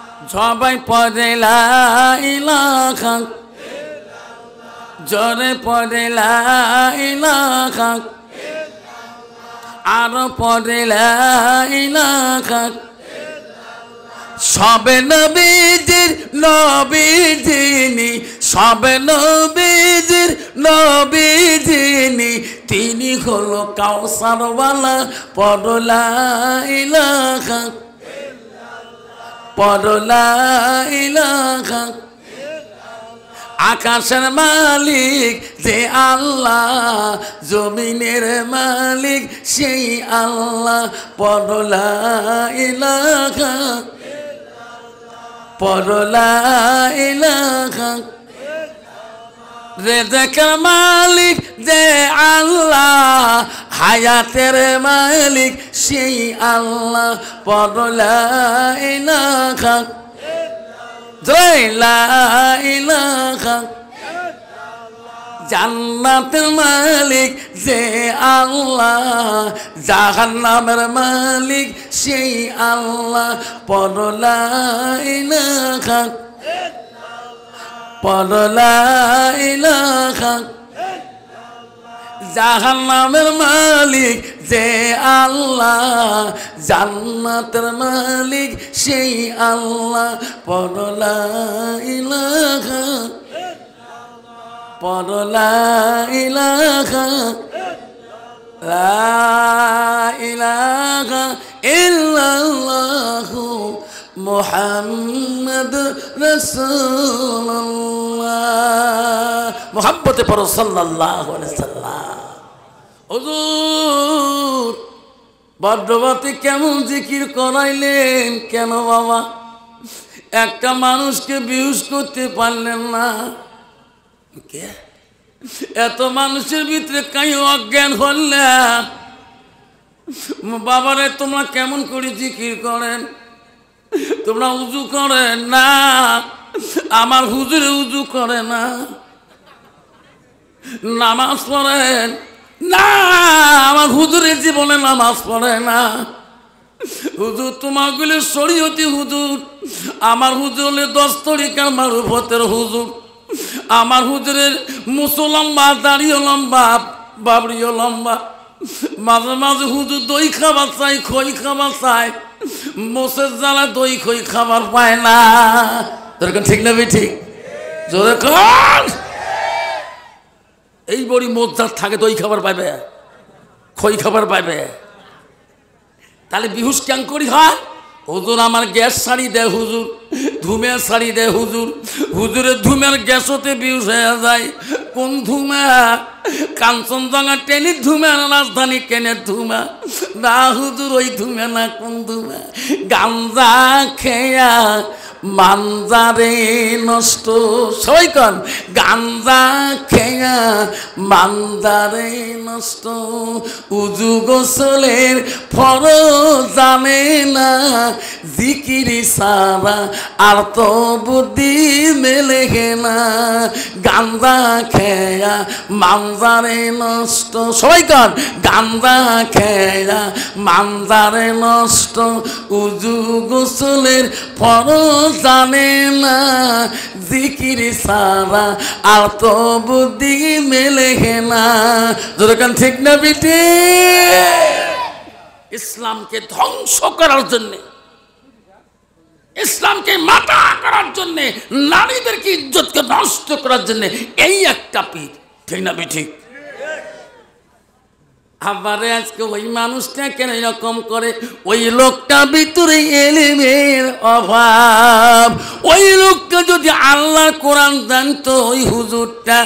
সবাই পড়ে লা ইলাহা জোরে পড়ে লা ইলাহা আর পড়ে লা ইলাহা সবে নবীজির নবী যিনি সবে নবীজির নবী যিনি তিনি হলো কাউসারওয়ালা পড়ো লা ইলাহা পড়ো লা ইলাহা আকাশের মালিক যে আল্লাহ জমিনের মালিক সেই আল্লাহ পড়ো লা ইলাহা পড়ো লা ইলাহা রেজেকের মালিক যে আল্লাহ হায়াতের মালিক সেই আল্লাহ পড়ো লা ইলাহা লা ইলাহা জান্নাতের মালিক যে আল্লাহ জাহান্নামের মালিক সেই আল্লাহ পড়ো লা ইলাহা পড়ো লা ইলাহা জাহান্নামের মালিক যে আল্লাহ জান্নাতের মালিক সেই আল্লাহ পড়ো লা ইলাহা পড়ো লা ইলাহা লা ইলাহা ইল্লাল্লাহু মুহাম্মদ রাসূলুল্লাহ মুহাব্বতে পড়ো সাল্লাল্লাহু আলাইহি সাল্লাম। হুজুর বড়বাতে কেমন জিকির করাইলেন কেন বাবা? একটা মানুষকে বেহুশ করতে পারলেন না, এত মানুষের ভিতরে কাই অজ্ঞান হলেন বাবারে? তোমরা কেমন করে জিকির করেন? তোমরা উজু করেন না? আমার হুজুরে উজু করে না, নামাজ পড়েন না? আমার হুজুরের জীবনে নামাজ পড়ে না। হুজুর তোমাগুলি শরীয়তি হুজুর, আমার হুজুর হলে 10 তরিকার মারুফতের হুজুর। আমার হুজুরের মুসো লম্বা, দাড়িও লম্বা, বাবরিও লম্বা। মাঝে মাঝে হুজুর দই খাবার চাই, খই খাবার চাই, মোষের জ্বালা দই খই খাবার পায় না। তোর ঠিক না বে? ঠিক জোরে কর। এই বড়ি মোজার থাকে দই খাবার পাইবে, খই খাবার পাইবে, তাহলে বিহুস কেন করি হয়? হুজুর আমার গ্যাস শাড়ি দেয় হুজুর, ধুমের শাড়ি দেয় হুজুর। হুজুরের ধুমের গ্যাসতে বিহুস হয়ে যায়। কোন ধুমা? কাঞ্চনজঙ্ঘা ট্রেনের ধুমা না রাজধানী ট্রেনের ধুমা? না হুজুর ওই ধুমা না। কোন ধুমা? গাঞ্জা খেয়া মানজারে নষ্ট। সবাই কন গাঞ্জা খেয়া মানজারে নষ্ট। উজু গোসলের ফরজ জানে না, জিকিরি সারা আর তো বুদ্ধি মেলে না। গাঞ্জা খেয়া মানজারে নষ্ট। সবাই কন গাঞ্জা খেয়া মানজারে নষ্ট। উজু গোসলের ফরজ জানে না, জিকিরি সারা আর তো বুদ্ধি মেলে না। যখন ঠিক না বিটি? ইসলামকে ধ্বংস করার জন্যে, ইসলামকে মাথা করার জন্যে, নারীদেরকে ইজ্জতকে নষ্ট করার জন্যে এই একটা পীর। ঠিক না বিটি? আবারে আজকে ওই মানুষটা কেন এরকম করে? ওই লোকটা ভিতরে এলিমের অভাব। ওই লোকটা যদি আল্লাহ কোরআন জানতো, ওই হুজুরটা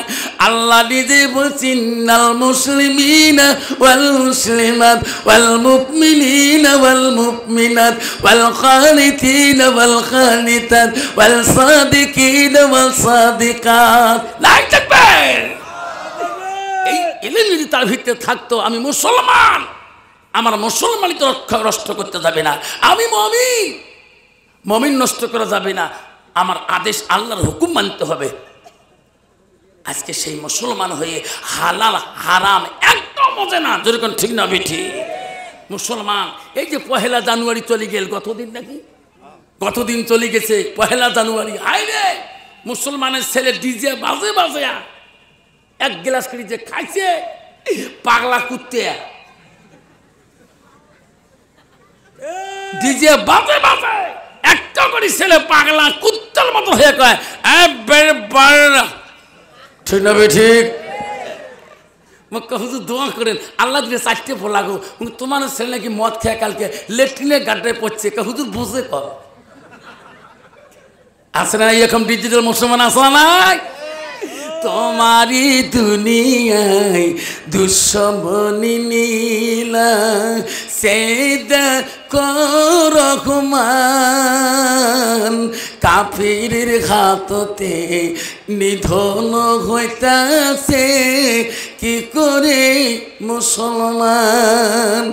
আল্লাহ নিজে বলছেন নাল মুসলিমিনা ওয়াল মুসলিমাত ওয়াল মুমিনিনা ওয়াল মুমিনাত ওয়াল কানিতিনা ওয়াল কানিতাত ওয়াল সাদিকিনা ওয়াল সাদিকাত। নাই থাকবে এই এলেম যদি তার ভিতরে থাকতো, আমি মুসলমান, আমার মুসলমানই তো নষ্ট করতে যাবে না। আমি মমিন, মমিন নষ্ট করা যাবে না। আমার আদেশ আল্লাহর হুকুম মানতে হবে। আজকে সেই মুসলমান হয়ে হালাল হারাম একদম বোঝে না। যেরকম ঠিক না বিঠি? মুসলমান এই যে 1 জানুয়ারি চলে গেল, কতদিন নাকি কতদিন চলে গেছে, 1 জানুয়ারি, হাই রে মুসলমানের ছেলে ডিজে বাজে বাজে এক গ্লাস করে যে খাইছে পাগলা কুত্তে, ডিজে বাজে বাজে একটা করে ছেলে পাগলা কুত্তার মতো হয়ে কয় ঠিক না ঠিক? হুজুর দোয়া করেন আল্লাহ দিলে 4টে ফোলা গো, তোমার ছেলে নাকি মদ খেয়ে কালকে লেট্রিনের গাড্ডায় পড়ছে, হুজুর বুঝে কর আছে না এরকম ডিজিটাল মুসলমান আছে না নাই? তোমারি দুনিয়ায় দুশ্মনী নীলা সেদা রহমান কাফিরের হাততে নিধন হইতাছে কি করে মুসলমান।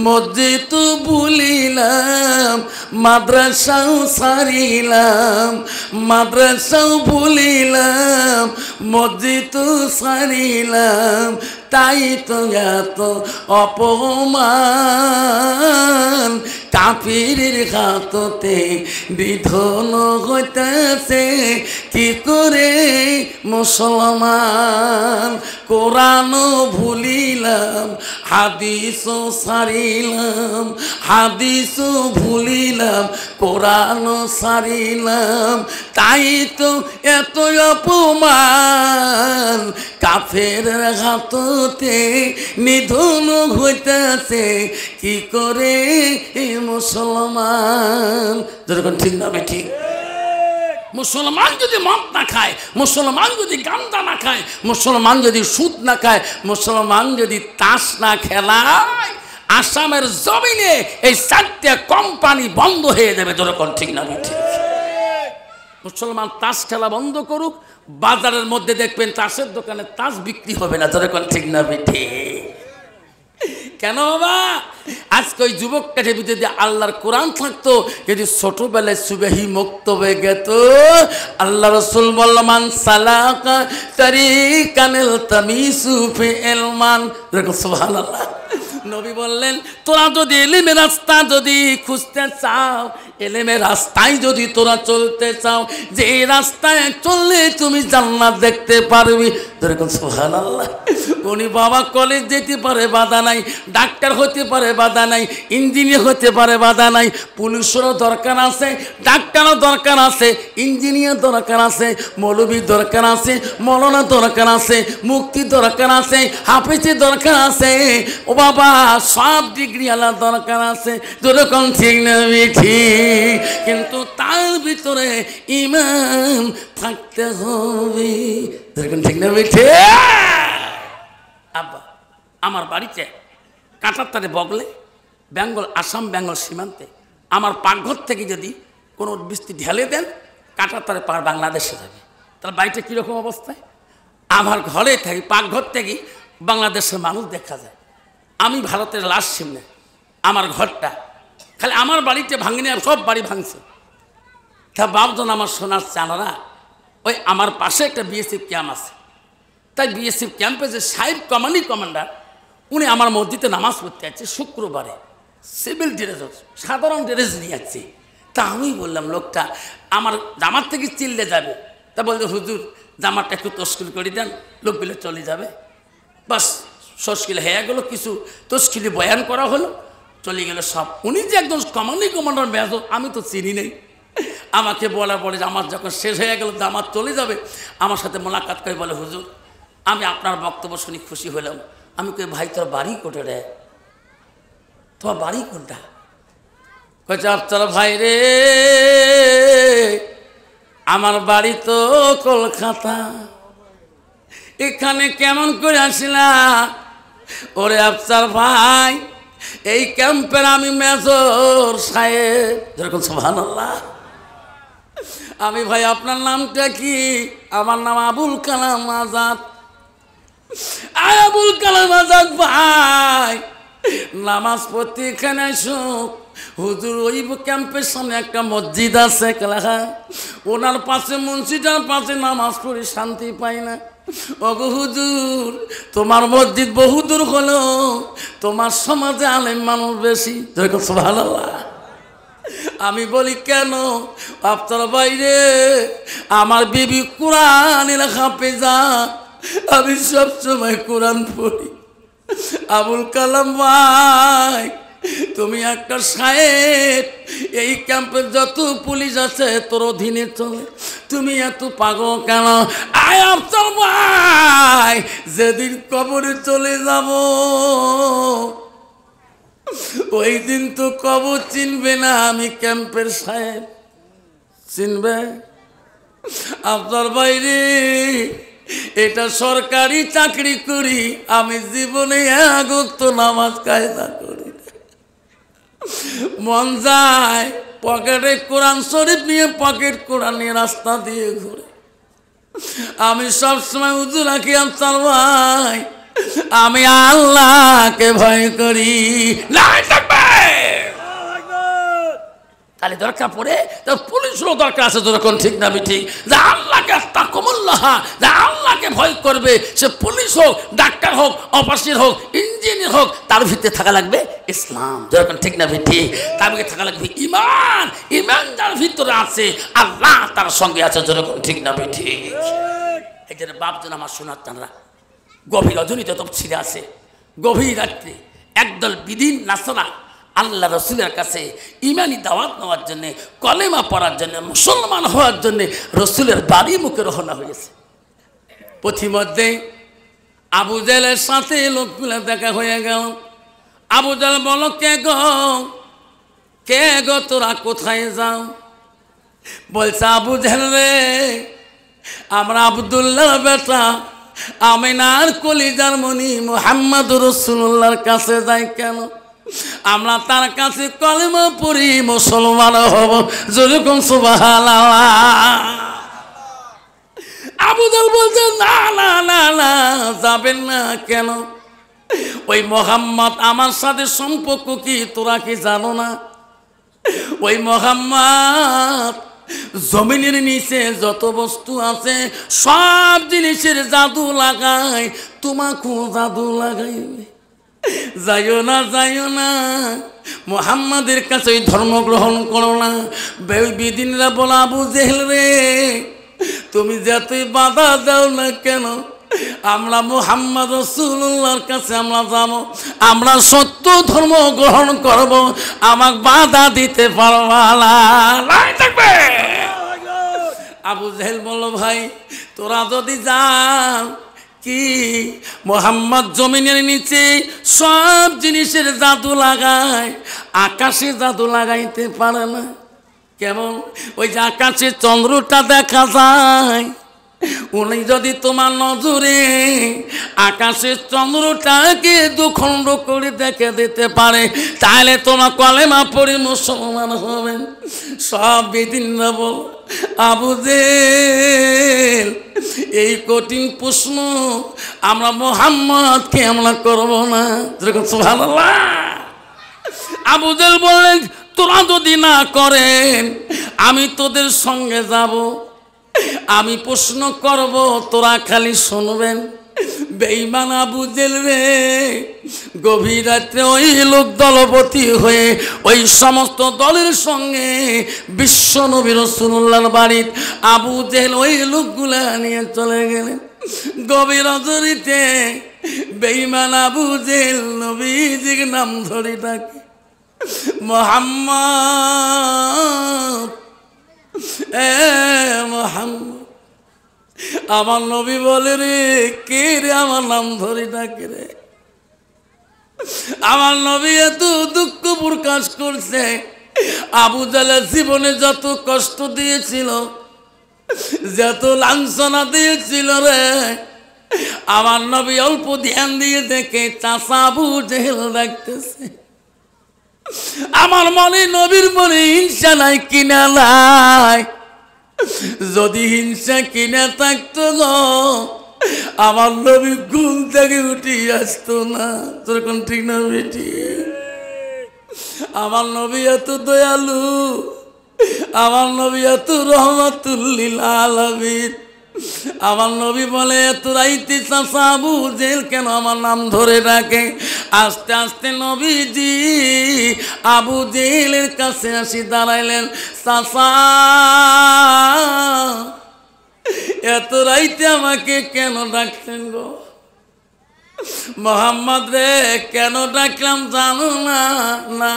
মসজিদ ভুলিলাম মাদ্রাসাও সারিলাম, মাদ্রাসাও ভুলিলাম মসজিদ সারিলাম, তাই তো এত অপমান কাফিরের হাততে নিধন হইতেছে কি করে মুসলমান। কোরআন ভুলিলাম হাদিসও সারিলাম, হাদিসও ভুলিলাম কোরআন সারিলাম, তাই তো এত অপমান কাফেরের হাততে নিধন হইতেছে কি করে মুসলমান। যেরকম ঠিক না ঠিক? মুসলমান যদি মদ না খায়, মুসলমান যদি গান্দা না খায়, মুসলমান যদি সুদ না খায়, মুসলমান যদি তাস না খেলায়, আসামের জমিনে এই 4টে কোম্পানি বন্ধ হয়ে যাবে। যেরকম ঠিক না ঠিক? মুসলমান তাস খেলা বন্ধ করুক, বাজারের মধ্যে দেখবেন তাসের দোকানে তাস বিক্রি হবে না। যেরকম ঠিক না বেঠে? কেন বাবা? আজকে ওই যুবকটাকে যদি আল্লাহর কোরআন থাকতো, যদি ছোটবেলায় সুবেহি মুক্তবে গেত, আল্লাহ রসুল বললেন মান সালাকা তারিকানিল তামিসু ফি ইলমান। সুবহানাল্লাহ। নবী বললেন তোরা যদি এলেমের রাস্তা যদি খুঁজতে চাও, এলেমের রাস্তায় যদি তোরা চলতে চাও, যে রাস্তায় চললে তুমি জান্নাত দেখতে পারবি। যেরকম সুবহানাল্লাহ। উনি বাবা কলেজ যেতে পারে বাধা নাই, ডাক্তার হতে পারে বাধা নাই, ইঞ্জিনিয়ার হতে পারে বাধা নাই, পুলিশেরও দরকার আছে, ডাক্তারও দরকার আছে, ইঞ্জিনিয়ার দরকার আছে, মৌলবী দরকার আছে, মৌলানা দরকার আছে, মুক্তি দরকার আছে, হাফেজের দরকার আছে, ও বাবা সব ডিগ্রি আলাদা দরকার আছে। যেরকম ঠিক না ঠিক? কিন্তু তার ভিতরে ঈমান থাকতে হবে। যেরকম ঠিক না ঠিক? আব্বা আমার বাড়িতে কাঁটার তারে বগলে বেঙ্গল, আসাম বেঙ্গল সীমান্তে আমার পাকঘর থেকে যদি কোনো বৃষ্টি ঢেলে দেন, কাঁটার তারে পার বাংলাদেশে যাবে। তার বাড়িটা কীরকম অবস্থায়? আমার ঘরে থাকি, পাকঘর থেকে বাংলাদেশের মানুষ দেখা যায়। আমি ভারতের লাশ সামনে, আমার ঘরটা খালি আমার বাড়িতে ভাঙিনি, আর সব বাড়ি ভাঙছে। তা বাপজন আমার সোনার চানারা, ওই আমার পাশে একটা বিএসএফ ক্যাম্প আছে, তাই বিএসএফ ক্যাম্পে যে সাহেব কমান্ডার, উনি আমার মসজিদে নামাজ পড়তে যাচ্ছে শুক্রবারে, সিভিল ড্রেস, সাধারণ ড্রেস নিয়ে যাচ্ছে। তা আমি বললাম লোকটা আমার জামার থেকে চিল্লে যাবে, তা বলছে হুজুর জামারটা একটু তশকিল করে দেন, লোকগুলো চলে যাবে। বাস তশকিল হয়ে গেল, কিছু তশকিলি বয়ান করা হলো, চলে গেল সব। উনি যে একজন কমান্ডার মেজর, আমি তো চিনি নেই। আমাকে বলার পরে আমার যখন শেষ হয়ে গেল, জামাত চলে যাবে, আমার সাথে মোলাকাত করে বলে হুজুর আমি আপনার বক্তব্য শুনে খুশি হলাম। আমি কই ভাই তোর বাড়ি কোটে রে? তোমার বাড়ি কোনটা? কইছে আপনার ভাই রে আমার বাড়ি তো কলকাতা, এখানে কেমন করে আসিলা? ওরে আফসার ভাই এই ক্যাম্পের আমি মেজর সাহেব। যেরকম সুবহানাল্লাহ। আমি ভাই আপনার নামটা কি? আমার নাম আবুল কালাম আজাদ। আবুল কালাম আজাদ ভাই নামাজ পড়তে এখানে আসো। হুজুর ওই ক্যাম্পের সামনে একটা মসজিদ আছে, ওনার পাশে মসজিদের পাশে নামাজ পড়ে শান্তি পাই না। ওগো হুজুর তোমার মসজিদ বহুদূর হলো, তোমার সমাজে আলেম মানুষ বেশি। সুবহানাল্লাহ। আমি বলি কেন? আপনার বাইরে আমার বিবি কোরআনের হাফেজা, আমি সবসময় কোরআন পড়ি। আবুল কালাম ভাই, তুমি একটা সাহেব, এই ক্যাম্পের যত পুলিশ আছে তোর অধীনে চলে, তুমি এত পাগল কেন? আয় আফসার ভাই, যেদিন কবরে চলে যাব ওই দিন তো কবর চিনবে না আমি ক্যাম্পের সাহেব, চিনবে? আপনার বাইরে এটা সরকারি চাকরি করি, আমি জীবনে এক ওয়াক্ত নামাজ কায়দা করি। মন যায় পকেটে কোরআন শরীফ নিয়ে পকেট কোরআন নিয়ে রাস্তা দিয়ে ঘুরে। আমি সবসময় উজু রাখি আফসার ভাই, আমি আল্লাহকে ভয় করি। তাহলে দরকার পড়ে তো পুলিশেরও দরকার আছে, যখন ঠিক না ঠিক, যে আল্লাহকে তাকুমুল্লাহ, যে আল্লাহকে ভয় করবে, সে পুলিশ হোক, ডাক্তার হোক, অফিসার হোক, ইঞ্জিনিয়ার হোক, তার ভিতরে থাকা লাগবে ইসলাম, যখন ঠিক না ঠিক, তার ভিতরে থাকা লাগবে ইমান। ইমান যার ভিতরে আছে আল্লাহ তার সঙ্গে আছে, যখন ঠিক না ঠিক। এই জন্য বাপজন আমার শোনার তানরা গভীর রজনীতে তফসিরে আছে, গভীর রাত্রে একদল বিদিন নাসরা আল্লাহ রসুলের কাছে ইমানি দাওয়াত নেওয়ার জন্য, কলেমা পড়ার জন্য, মুসলমান হওয়ার জন্য রসুলের বাড়ি মুখে রওনা হয়েছে। পথিমধ্যে আবু জেলের সাথে লোকগুলো দেখা হয়ে গেল। আবু জেল বলো, কে গো তোরা কোথায় যাও? বলছে, আবু জেল রে, আমরা আব্দুল্লাহর বেটা আমিনার কলিজার মনি মুহাম্মদুর রাসূলুল্লাহর কাছে যাই। কেন? আমরা তার কাছে কলেমা পড়ি, মুসলমান হব, যেরকম সুবহানাল্লাহ। আবু জাহল বলছে, না না না না, যাবেন না। কেন? ওই মুহাম্মদ আমার সাথে সম্পর্ক কি তোরা কি জানো না? ওই মুহাম্মদ জমিনের নিচে যত বস্তু আছে সব জিনিসের জাদু লাগায়, তোমাকেও জাদু লাগাইবে। যাইও না মুহাম্মাদের কাছে ধর্ম গ্রহণ করো না। বিদিনরা বলা, আবু জেহেল রে, তুমি যতই বাধা দাও না কেন, আমরা মুহাম্মদ রাসূলুল্লাহর কাছে আমরা যাব, আমরা সত্য ধর্ম গ্রহণ করব, আমাকে বাধা দিতে পারবা না। আবু জেহেল বলল, ভাই তোরা যদি যান, কি মুহাম্মদ জমিনের নিচে সব জিনিসের জাদু লাগায়, আকাশে জাদু লাগাইতে পারে না। কেমন? ওই যে আকাশে চন্দ্রটা দেখা যায়, উনি যদি তোমার নজরে আকাশের চন্দ্রটাকে দুখণ্ড করে দেখে দিতে পারে, তাহলে তোমার কলেমা পড়ে মুসলমান হবেন। সব বেদিনরা বল, আবু জেহেল এই কঠিন প্রশ্ন আমরা মুহাম্মদকে আমরা করবো না, সুবহানাল্লাহ। আবু জেহেল বললেন, তোরা যদি না করেন আমি তোদের সঙ্গে যাব, আমি প্রশ্ন করব, তোরা খালি শুনবেন। বেঈমান আবু জেহেল রে, গভীর রাত্রে ওই লোক দলপতি হয়ে ওই সমস্ত দলের সঙ্গে বিশ্ব নবী রাসূলুল্লাহর বাড়ির আবু জেহেল ওই লোকগুলা নিয়ে চলে গেলেন। গভীর রজনীতে বেঈমান আবু জেহেল নবীজির নাম ধরে ডাকে, মুহাম্মদ, এ মুহাম্মদ। আমার নবী বলে, রে কে রে, আমার নাম ধরে ডাকে রে। আমার নবী এত দুঃখ প্রকাশ করছে, আবু জেহেল জীবনে যত কষ্ট দিয়েছিল, যত লাঞ্ছনা দিয়েছিল রে, আমার নবী অল্প ধ্যান দিয়ে দেখে চাচা আবু জেহেল ডাকতেছে। আমার মনে নবীর মনে হিংসা নাই কিনা নাই, যদি হিংসা কিনা থাকতো গো আমার নবী ঘুম থেকে উঠে আসতো না, তখন ঠিক না বেটি? আমার নবী এত দয়ালু, আমার নবী এত রহমাতুল লিল আলামিন, আমার নবী বলে এত রাইতে চাচা আবু জেল কেন আমার নাম ধরে ডাকে? আস্তে আস্তে নবীজি আবু জেলের কাছে আসি দাঁড়াইলেন। চাচা এত রাইতে আমাকে কেন ডাকছেন গো? মোহাম্মদ রে কেন ডাকলাম জানো না? না,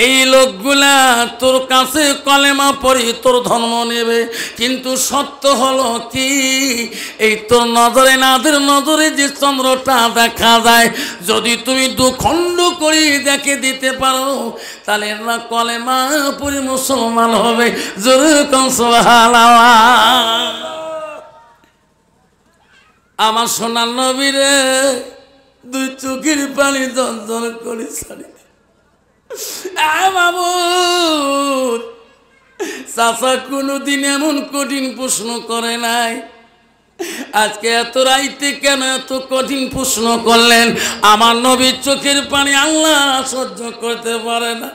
এই লোকগুলা তোর কাছে কলেমা পড়ি তোর ধর্ম নেবে, কিন্তু সত্য হলো কি এই তোর নজরে নাদের নজরে যে চন্দ্রটা দেখা যায় যদি তুমি দুখণ্ড করে দেখে দিতে পারো তাহলে না কলেমা পড়ি মুসলমান হবে। জোরে কোন সুবহানাল্লাহ। আমার সোনার নবীরে দুই চোখের পানি ঝরঝর করে ছাড়ি। চাচা কোনোদিন এমন কঠিন প্রশ্ন করে নাই, আজকে এত রাইতে কেন এত কঠিন প্রশ্ন করলেন? আমার নবীর চোখের পানি আল্লাহ সহ্য করতে পারে না।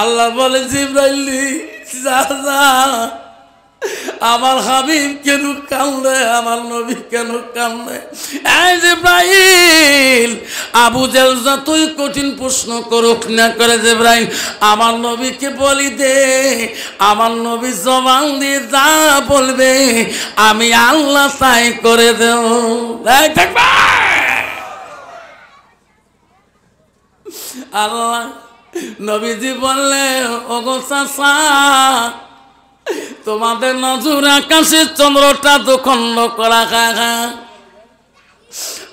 আল্লাহ বলে জিবরাইল যা যা, আমার হাবিব কেন কান্দে, আমার নবী কেন কান্দে? এই জিবরাইল আবু জেল যতই কঠিন প্রশ্ন করুক না করে জিবরাইল আমার নবীকে বলি দে, আমার নবী জবান দিয়ে যা বলবে আমি আল্লাহ তাই করে দেব। আল্লাহ নবীজি বললে ওগো চাচা তোমাদের নজর আকাশের চন্দ্রটা দুখণ্ড করা খা।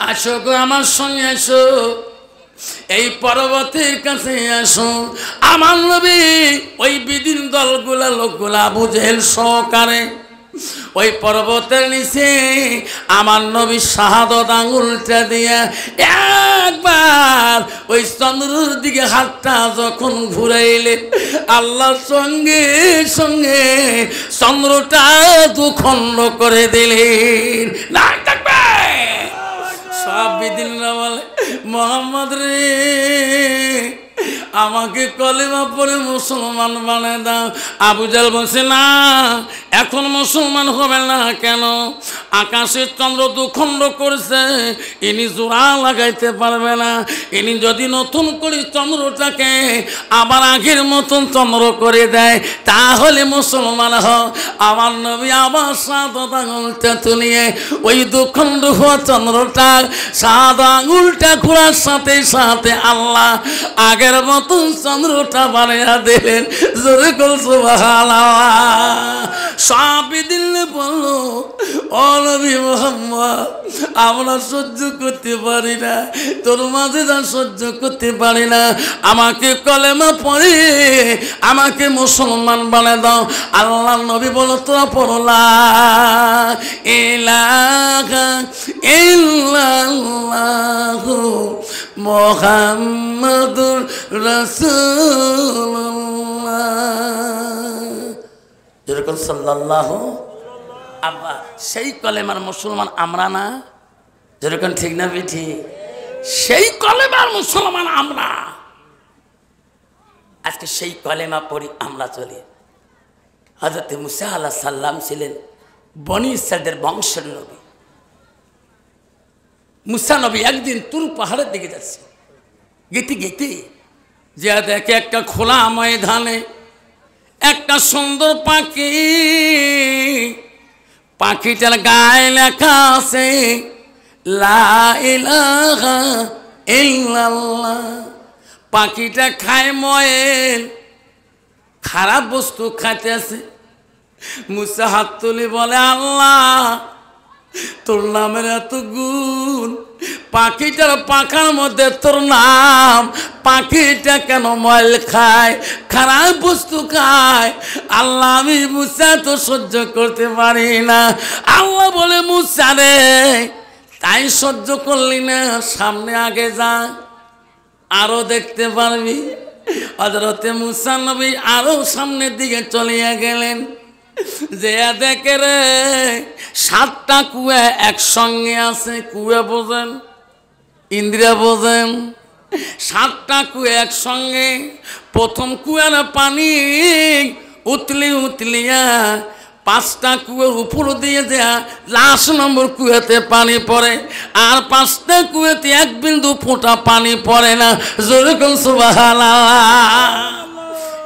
আসো গো আমার সঙ্গে আসো, এই পর্বতের কাছে আসো। আমার নবী ওই বিদিন দলগুলা লোকগুলা আবু জেহেল সহকারে ওই পর্বতের নিচে আমার নবী শাহাদত আঙুলটা দিয়া একবার ওই চন্দ্রের দিকে হাতটা যখন ঘুরাইলে আল্লাহর সঙ্গে সঙ্গে চন্দ্রটা দুখণ্ড করে দিলেন। না থাকবে সব বিদিনরা বলে মোহাম্মদ রে আমাকে কলেমা পড়ে মুসলমান বানায় দাও। আবু জাহেল বলছে না এখন মুসলমান হবে না। কেন? আকাশের চন্দ্র দুখণ্ড করেছে, ইনি জোড়া লাগাইতে পারবে না। ইনি যদি নতুন করে চন্দ্রটাকে আবার আগের মতন চন্দ্র করে দেয় তাহলে মুসলমান হও। আমার নবী আবার শাহাদত আঙুলটা তুলিয়ে ওই দুখণ্ড হওয়া চন্দ্রটা শাহাদত আঙুলটা ঘোরার সাথে সাথে আল্লাহ আগের মতন চন্দ্রটা বানিয়ে দিলেন। জোরে কর সুবহানাল্লাহ। সব দিলে বললো ও নবী মুহাম্মদ আমরা সহ্য করতে পারি না, তোর মাঝে যা সহ্য করতে পারি না, আমাকে কলেমা পড়ে আমাকে মুসলমান বানিয়ে দাও। আল্লাহ নবী বলো তোরা পড়ো লা ইলাহা ইল্লাল্লাহু মুহাম্মাদুর রাসূলুল্লাহ। যেরকম সাল্লাল্লাহু আব্বা সেই কলেমার মুসলমান আমরা না? যেরকম ঠিক না বেঠি? সেই কলেমার মুসলমান আমরা। আজকে সেই কলেমা পড়ি আমরা চলি। হযরত মুসা আলাইহিস সালাম ছিলেন বনি ইসরাইলের বংশের নবী। মুসা নবী একদিন তুর পাহাড়ের দিকে যাচ্ছে, গেতে গেতে যে দেখে একটা খোলা ময়দানে একটা সুন্দর পাখি, পাখিটার গায়ে লেখা আছে লা ইলাহা ইল্লাল্লাহ। পাখিটা খায় ময়েল, খারাপ বস্তু খাইতে আছে। মুসা হাত তুলে বলে আল্লাহ তোর নামের এত গুণ, পাখিটার পাখার মধ্যে তোর নাম, পাখিটা কেন ময়ল খায়, খারাপ বস্তু খায়? আল্লাহ আমি মুসা তো সহ্য করতে পারি না। আল্লাহ বলে মুসা রে তাই সহ্য করলি না, সামনে আগে যা আরো দেখতে পারবি। হযরতে মুসা নবী আরো সামনের দিকে চলিয়া গেলেন। যে দেখে রে 7টা কুয়া একসঙ্গে আছে। কুয়া বোঝেন, ইন্দ্রিয়া বোঝেন? 7টা কুয়া একসঙ্গে। প্রথম কুয়ার পানি উতলি উতলিয়া 5টা কুয়োর উপর দিয়ে দেয়া লাস্ট নম্বর কুয়েতে পানি পড়ে, আর 5টা কুয়েতে 1 বিন্দু ফোঁটা পানি পড়ে না। জোরে কোন সুবহানাল্লাহ।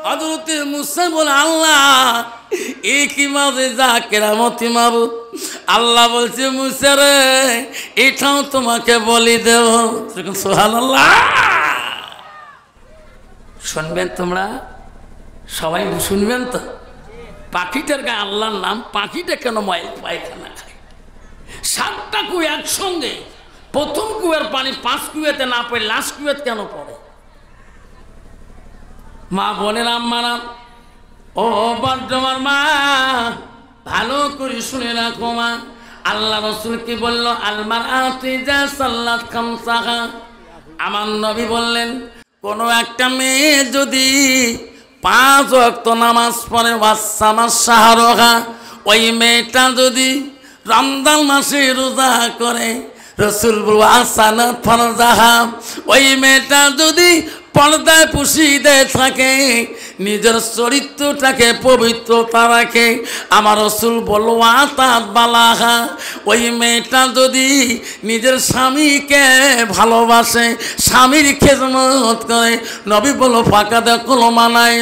হযরত মুসা বলে, আল্লাহ এ কি মাযেজা, কেরামতি মাবুদ। আল্লাহ বলছে, মুসা রে এটাও তোমাকে বলি দেব। সুবহানাল্লাহ। শুনবেন তোমরা সবাই, শুনবেন তো? পাখিটার গায়ে আল্লাহর নাম, পাখিটা কেন পায়খানা খায়? 7টা কুয়া একসঙ্গে, প্রথম কুয়ার পানি 5 কুয়াতে না পড়ে লাস্ট কুয়াতে কেন পড়ে? মা বোনের আম্মারা, ও বর্ধমান মা, ভালো করে শুনে রাখো মা। আল্লাহ রাসূল কি বলল? আলমার আতিজা সাল্লাত খামসাহা। আমার নবী বললেন, কোনো একটা মেয়ে যদি 5 ওয়াক্ত নামাজ পড়ে, ওয়াসামাস শাহরহা, ওই মেয়েটা যদি রমজান মাসে রোজা করে, রাসূল বলল আসানাত ফারজাহা, ওই মেয়েটা যদি পর্দায় পুষিয়ে থাকে, নিজের চরিত্রটাকে পবিত্রতা রাখে, আমার রাসূল বলল আতাত বালাহা, ওই মেয়েটা যদি নিজের স্বামীকে ভালোবাসে, স্বামীর খেদমত করে, নবী বলল ফাঁকা দেখলো মানায়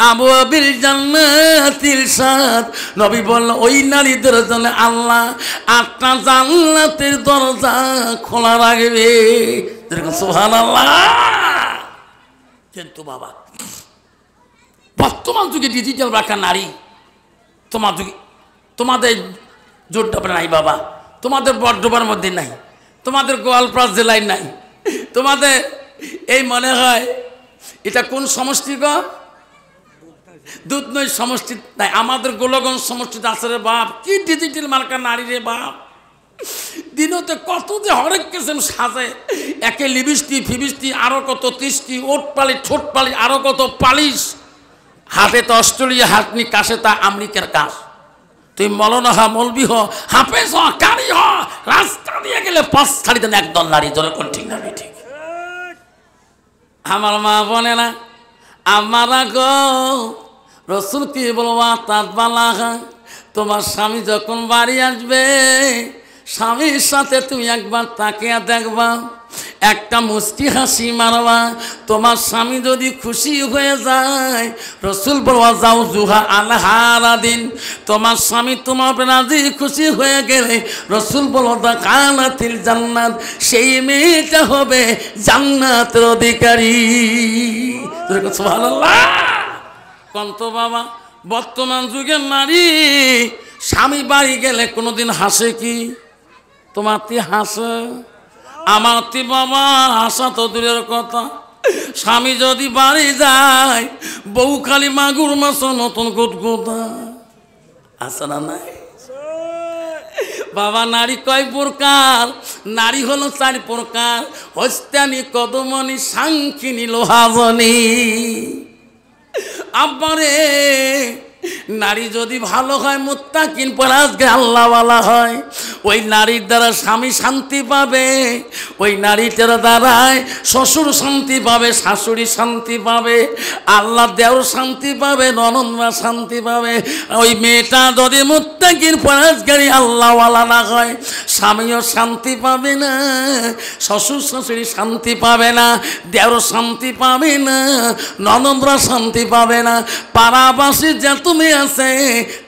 আবু আবির জান্নাতিল সাদ। নবী বলল ওই নারীদের জন্য আল্লাহ 8টা জান্নাতের দরজা খোলা রাখবে। সুবহানাল্লাহ। কিন্তু বাবা, বর্তমান যুগে ডিজিটাল রাখা নারী, তোমাদের জোরডাবার নাই বাবা, তোমাদের বর্ধমানের মধ্যে নাই, তোমাদের গোয়ালপাড়া জেলায় নাই, তোমাদের এই মনে হয় এটা কোন সমষ্টি গো? দুধনৈ সমষ্টি নাই, আমাদের গোলগঞ্জ সমষ্টিতে আছে রে বাপ। কি ডিজিটাল মার্কা নারী রে বাপ, দিনতে কত যে হরেক কিসেম সাজে, একে লিপস্টিক ফিবিস্টিক, আরো কত 30টি ওট পালিশ ঠোঁট পালিশ, আরো কত পালিশ, হাতে তো অস্ট্রেলিয়া হাতনি, কাছে তা আমেরিকার কাজ। তুই মৌলানা হ, মৌলবি হ, হাফেজ হ, কারি হ, রাস্তা দিয়ে গেলে 5 ছাড়ি দেন একদল নারী। ধরে কোন ঠিক না ঠিক? আমার মা বলে না আমারা গো, রাসূল কি বলবা তাত বালাহা, তোমার স্বামী যখন বাড়ি আসবে, স্বামীর সাথে তুমি একবার তাকিয়ে দেখবা, একটা মুস্কি হাসি মারবা। তোমার স্বামী যদি খুশি হয়ে যায়, রাসূল বলবা যাও জুহা আলহারা দিন, তোমার স্বামী তোমার রাজি খুশি হয়ে গেলে, রাসূল বলবা কানাতিল জান্নাত, সেই মেয়েটা হবে জান্নাতের অধিকারী। সুবহানাল্লাহ। কন্ত বাবা, বর্তমান যুগের নারী স্বামী বাড়ি গেলে কোনোদিন হাসে কি? তোমার তি হাসে? আমার তি বাবা হাসা তো দূরের কথা, স্বামী যদি বাড়ি যায়, বউ খালি মাগুর মাছ নতুন গুদগুদা আছে না নাই? বাবা নারী কয় প্রকার? নারী হলো 4 প্রকার, হস্তানি, কদমনি, সাংখিনী, লোহাজনী। আব্বারে নারী যদি ভালো হয়, মুত্তাকিন পরহেজগার আল্লাহওয়ালা হয়, ওই নারীর দ্বারা স্বামী শান্তি পাবে, ওই নারীটার দ্বারায় শ্বশুর শান্তি পাবে, শাশুড়ি শান্তি পাবে, আল্লাহ দেওর শান্তি পাবে, ননদরা শান্তি পাবে। ওই মেয়েটা যদি মুত্তাকিন পরহেজগারি আল্লাহওয়ালা না হয়, স্বামীও শান্তি পাবে না, শ্বশুর শাশুড়ি শান্তি পাবে না, দেওর শান্তি পাবে না, ননদরা শান্তি পাবে না, পাড়াবাসী যে তুমি আছে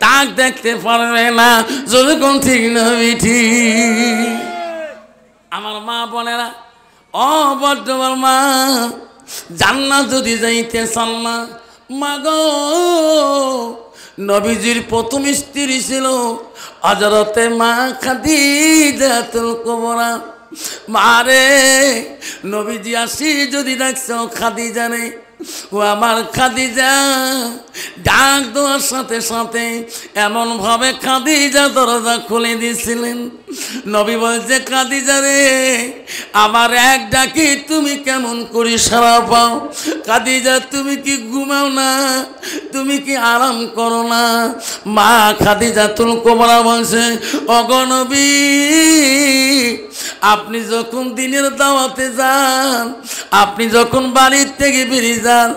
তাক দেখতে পারবে না। যদি কোন ঠিক না মিঠি? আমার মা বোনেরা, ও বর্ধমান মা, জান্নাত যদি যাইতে চান না, মা গো, নবীজির প্রথম স্ত্রী ছিল হযরতে মা খাদিজাতুল কুবরা। মারে নবীজি আসি যদি ডাকছো খাদিজা রে, ও আমার খাদিজা, ডাক দেওয়ার সাথে সাথে এমন ভাবে খাদিজা দরজা খুলে দিয়েছিলেন। নবী বলছে খাদিজা রে, আমার এক ডাকে তুমি কেমন করে সাড়া পাও? খাদিজা তুমি কি ঘুমাও না? তুমি কি আরাম করো না? মা খাদিজাতুল কুবরা বলছে, ওগো নবী, আপনি যখন দিনের দাওয়াতে যান, আপনি যখন বাড়ির থেকে বেরিয়ে যান,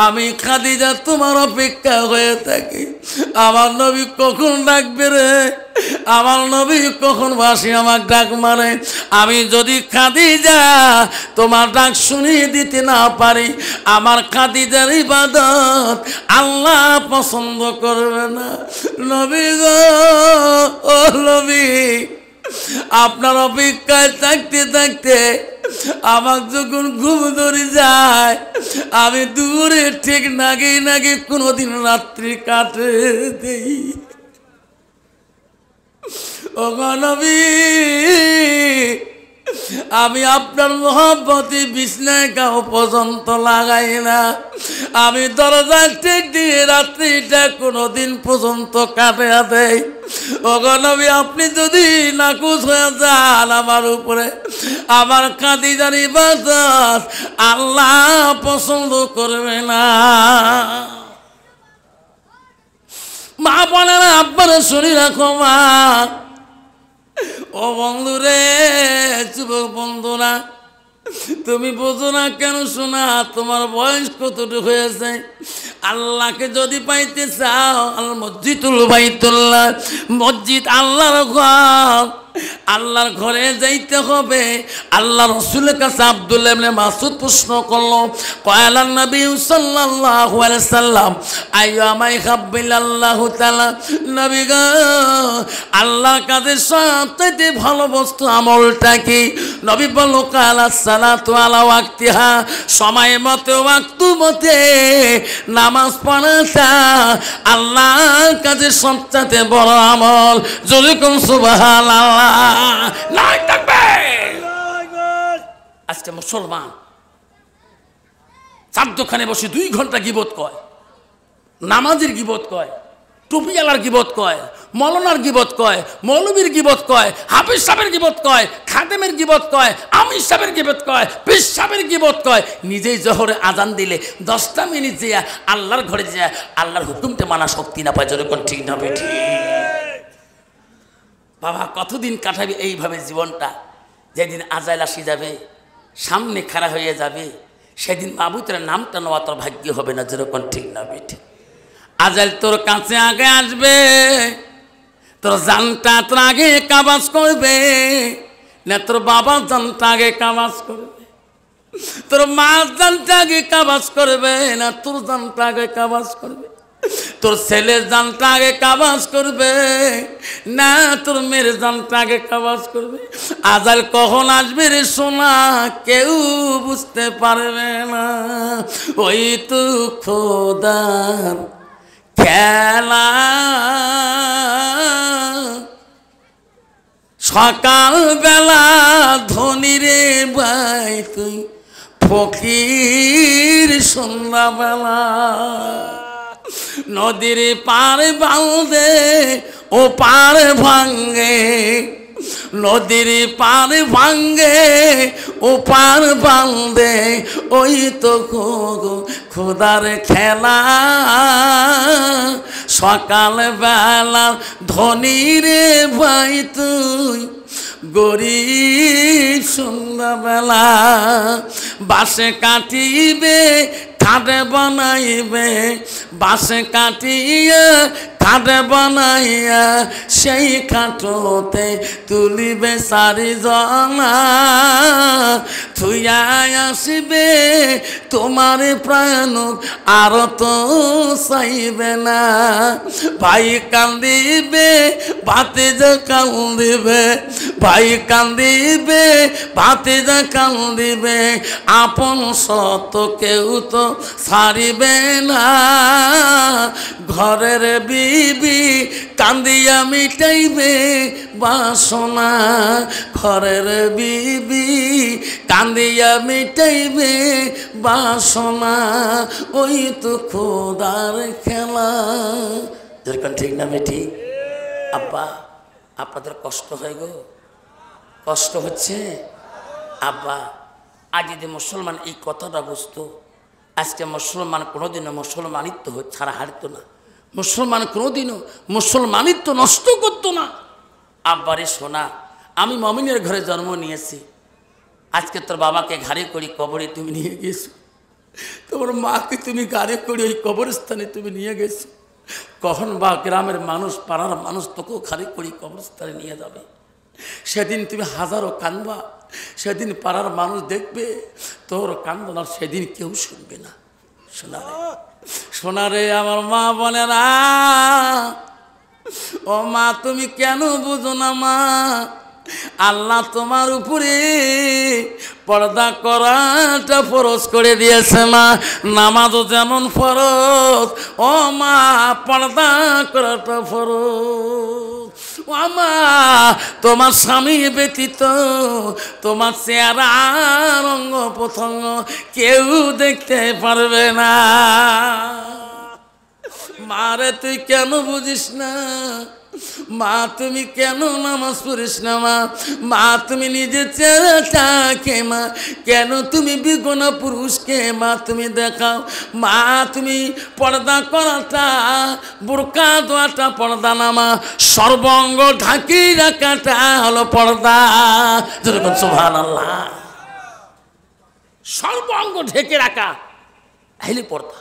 আমি খাদিজা তোমার অপেক্ষা অপেক্ষা হয়ে থাকে আমার নবী কখন ডাকবে রে, আমার নবী কখন বাসি আমার ডাক মারে। আমি যদি খাদিজা তোমার ডাক শুনিয়ে দিতে না পারি, আমার খাদিজার ইবাদত আল্লাহ পছন্দ করবে না। নবী গো, ও নবী, আপনার অপেক্ষায় থাকতে থাকতে আমার যখন ঘুম ধরে যায়, আমি দূরে ঠিক নাগে নাগে কোনোদিন রাত্রি কাটে দেই। ও নবী, আমি আপনার মহব্বতে বিছনায় গাও পর্যন্ত লাগাই না, আমি দরজায় টেক দিয়ে রাত্রিটা কোনোদিন পর্যন্ত কাটে দেই। ও নবী, আপনি যদি নাকুচ হয়ে যান আমার উপরে, আমার খাদিজার ইবাদত আল্লাহ পছন্দ করবে না। মা বলে না, আব্বারে শুনি রাখো মা। ও বন্ধুরে, যুবক বন্ধুরা, তুমি বোঝো না কেন? শোনা, তোমার বয়স কতটুকু হয়েছে? আল্লাহকে যদি পাইতে চাও, আল মসজিদুল বাইতুল্লাহ, মসজিদ আল্লাহর ঘর, আল্লাহর ঘরে যাইতে হবে। আল্লাহ রাসূলের কাছে আব্দুল্লাহ ইবনে মাসউদ প্রশ্ন করলো, ক্বালা নবী সাল্লাল্লাহু আলাইহি সাল্লাম আইয়ামা ইহাব্বিল্লাহু তাআলা, নবী গো, আল্লাহর কাছে সবচেয়ে ভালো বস্তু আমলটা কি? নবী বলল, ক্বালা সালাতু আলা ওয়াক্তিহা, সময় মতে ওয়াক্ত মতে নামাজ পড়াটা আল্লাহর কাছে সবচেয়ে বড় আমল। যদি কোন সুবহানাল্লাহ। আজকে মুসলমান চার দোকানে বসে 2 ঘন্টা গিবত কয়, নামাজের গিবত কয়, টুপিওয়ালার গিবত কয়, মৌলানার গিবত কয়, মৌলবীর গিবত কয়, হাফিজ সাহেবের গিবত কয়, খাদেমের গিবত কয়, আমির সাহেবের গিবত কয়, পীর সাহেবের গিবত কয়। নিজেই জোহরে আজান দিলে 10টা মিনিট যেয়া আল্লাহর ঘরে যেয়া আল্লাহর হুকুমটা মানা শক্তি না পায়। যেরকম ঠিক না বেঠি? বাবা, কতদিন কাটাবি এইভাবে জীবনটা? যেদিন আজাইল আসি যাবে, সামনে খাড়া হয়ে যাবে, সেদিন মাবুতের নামটা নেওয়া তোর ভাগ্য হবে না। যেরকম ঠিক না বেঠি? আজাইল তোর কাছে আগে আসবে, তোর জানটা তোর আগে কাবাজ করবে না, তোর বাবা জানটা আগে কাবাজ করবে, তোর মা জানটা আগে কাবাজ করবে না, তোর জানটা আগে কাবাজ করবে, তোর ছেলের জানটা আগে কাবাজ করবে না, তোর মেয়ের জানটা আগে কাবাজ করবে। আজাল কখন আসবে রে সোনা, কেউ বুঝতে পারবে না। ওই তো খোদার খেলা, সকাল বেলা ধনী রে ভাই তুই ফকির, সন্ধ্যাবেলা নদীর পার বাঁধে ও পার ভাঙ্গে, নদীর পার ভাঙ্গে ও পার বাঁধে, ওই তো খোদার খেলা। সকাল বেলা ধনী রে ভাই তুই গরিব, সন্ধ্যাবেলা বাসে কাটিবে খাটে বানাইবে, বাসে কাটিয়া খাটে বানাইয়া সেই খাটোতে তুলিবে 4 জনা, থুইয়া আসিবে তোমার প্রাণ আর তো চাইবে না। ভাই কান্দিবে, ভাতিজা কান্দিবে, ভাই কান্দিবে, ভাতিজা কান্দিবে, আপন সত কেউ তো ছাড়িবে না। ঘরের বিবি কান্দিয়া মিটাইবে বাসনা, ঘরের বিবি কান্দিয়া মিটাইবে বাসনা, ওই তো খোদার খেলা। যেরকম ঠিক না বেঠি? আব্বা, আপনাদের কষ্ট হয় গো? কষ্ট হচ্ছে? আব্বা, আজ যদি মুসলমান এই কথাটা বুঝতো, আজকে মুসলমান কোনোদিনও মুসলমানিত্ব ছাড়া হারতো না, মুসলমান কোনোদিনও মুসলমানিত্ব নষ্ট করতো না। আব্বারে শোনা, আমি মমিনের ঘরে জন্ম নিয়েছি, আজকে তোর বাবাকে ঘাড়ে করি কবরে তুমি নিয়ে গিয়েছো, তোমার মাকে তুমি গাড়ি করে ওই কবরস্থানে তুমি নিয়ে গেছো, কখন বা গ্রামের মানুষ পাড়ার মানুষ তোকেও খালি করে কবরস্থানে নিয়ে যাবে। সেদিন তুমি হাজারো কানবা, সেদিন পাড়ার মানুষ দেখবে তোর কান্দন, আর সেদিন কেউ শুনবে না। শোনা রে আমার মা বলে না, ও মা তুমি কেন বুঝো না মা, আল্লাহ তোমার উপরে পর্দা করাটা ফরজ করে দিয়েছে মা। নামাজও যেমন ফরজ, ও মা পর্দা করাটা ফরজ। ও মা তোমার স্বামী ব্যতীত তোমার চেহারা অঙ্গ প্রত্যঙ্গ কেউ দেখতে পারবে না। মারে তুই কেন বুঝিস না মা, তুমি কেন নামাজ পড়িস না মা, মা তুমি নিজের চেহারাটাকে মা কেন তুমি বিগনা পুরুষকে মা তুমি দেখাও। মা তুমি পর্দা করাটা, বোরকা দেওয়াটা পর্দা না মা, সর্বাঙ্গ ঢাকি রাখাটা হলো পর্দা। যেরকম সুবহানাল্লাহ, সর্বাঙ্গ ঢেকে রাখা হলে পর্দা।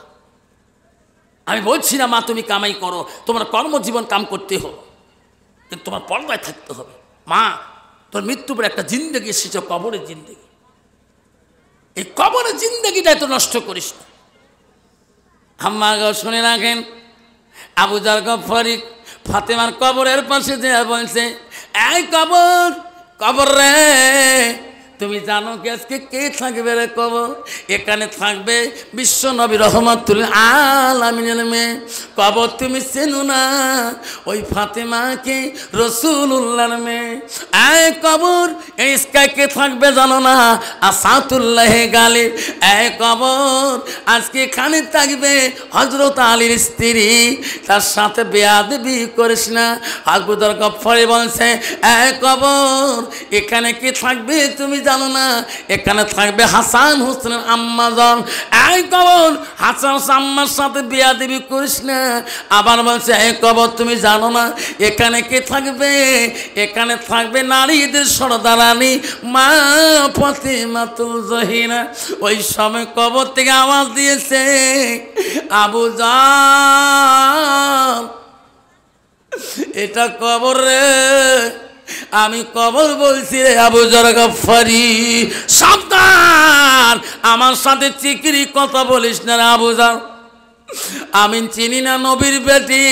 আমি বলছি না মা তুমি কামাই করো, তোমার কর্মজীবন কাম করতে হবে, কিন্তু তোমার পর্দায় থাকতে হবে। মা তোর মৃত্যুর পর একটা জিন্দগি এসেছে, কবরের জিন্দগি, এই কবরের জিন্দগিটাই তো নষ্ট করিস না। আম্মা গো শুনে রাখেন, আবু জার গফফারি ফাতেমার কবরের পাশে যে বলছে, এই কবর কবর রে, তুমি জানো কি আজকে কে থাকবে রে কবর? এখানে থাকবে বিশ্ব নবী রহমাতুল আলামিনের মেয়ে। কবর তুমি চেনো না, ওই ফাতেমাকে রাসূলুল্লাহর মেয়ে। এই কবর এই কে থাকবে জানো না? আসাতুল্লাহ গালিব। এই কবর আজকে এখানে থাকবে হযরত আলীর স্ত্রী, তার সাথে বেয়াদবি করিস না। আবু যর গফফারি বলছে, এই কবর এখানে কে থাকবে তুমি জানো না? এখানে থাকবে হাসান হোসেনের আম্মাজান। এই কবর হাসান আম্মার সাথে বেয়াদবি করিস না। আবার বলছে, এই কবর তুমি জানো না এখানে কে থাকবে? এখানে থাকবে নারীদের সর্দারানী মা ফাতেমাতুল জহিরা। ওই সময় কবর থেকে আওয়াজ দিয়েছে, আবু জান এটা কবর রে। আমি কবর বলছি রে আবু যর গফফারি, সাবধান আমার সাথে চিকিরি কথা বলিস না রে আবু যর। আমি চিনি না নবীর বেটি,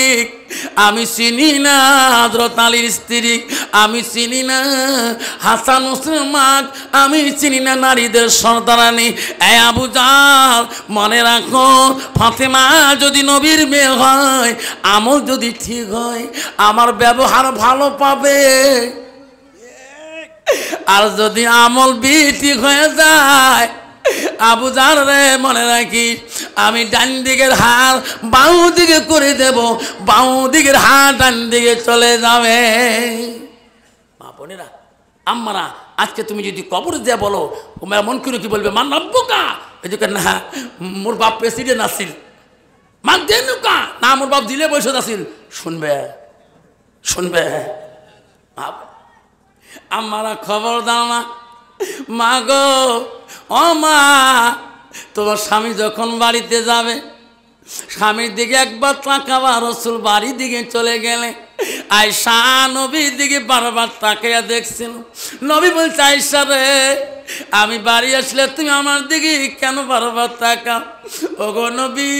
আমি চিনি না হযরত আলীর স্ত্রী, আমি চিনি না হাসান হোসেনের মা, আমি চিনি না নারীদের সর্দারানী। এই আবু জার মনে রাখো, ফাতেমা যদি নবীর মেয়ে হয়, আমল যদি ঠিক হয়, আমার ব্যবহার ভালো পাবে। আর যদি আমল ঠিক হয়ে যায়, আবু জার রে মনে রাখিস, আমি ডান দিকের হাত বাউ দিকে করে দেব, বাউ দিকের হাত ডান দিকে চলে যাবে। মা বোনেরা আম্মারা, আজকে তুমি যদি কবর দিয়ে বলো, তোমার মন করে কি বলবে? মা নব্বকা, এদিকে না মোর বাপ প্রেসিডেন্ট আসিল, মা দেনুকা না মোর বাপ দিলে বসে আসিল। শুনবে শুনবে আম্মারা, খবর দাও না। মা গো, ও মা, তোমার স্বামী যখন বাড়িতে যাবে, স্বামীর দিকে একবার তাকাবা। রাসূল বাড়ির দিকে চলে গেলে আয়েশা নবীর দিকে বারবার তাকিয়ে দেখছিল। নবী বলছে, আয়েশা রে, আমি বাড়ি আসলে তুমি আমার দিকে কেন বারবার তাকাও? ওগো নবী,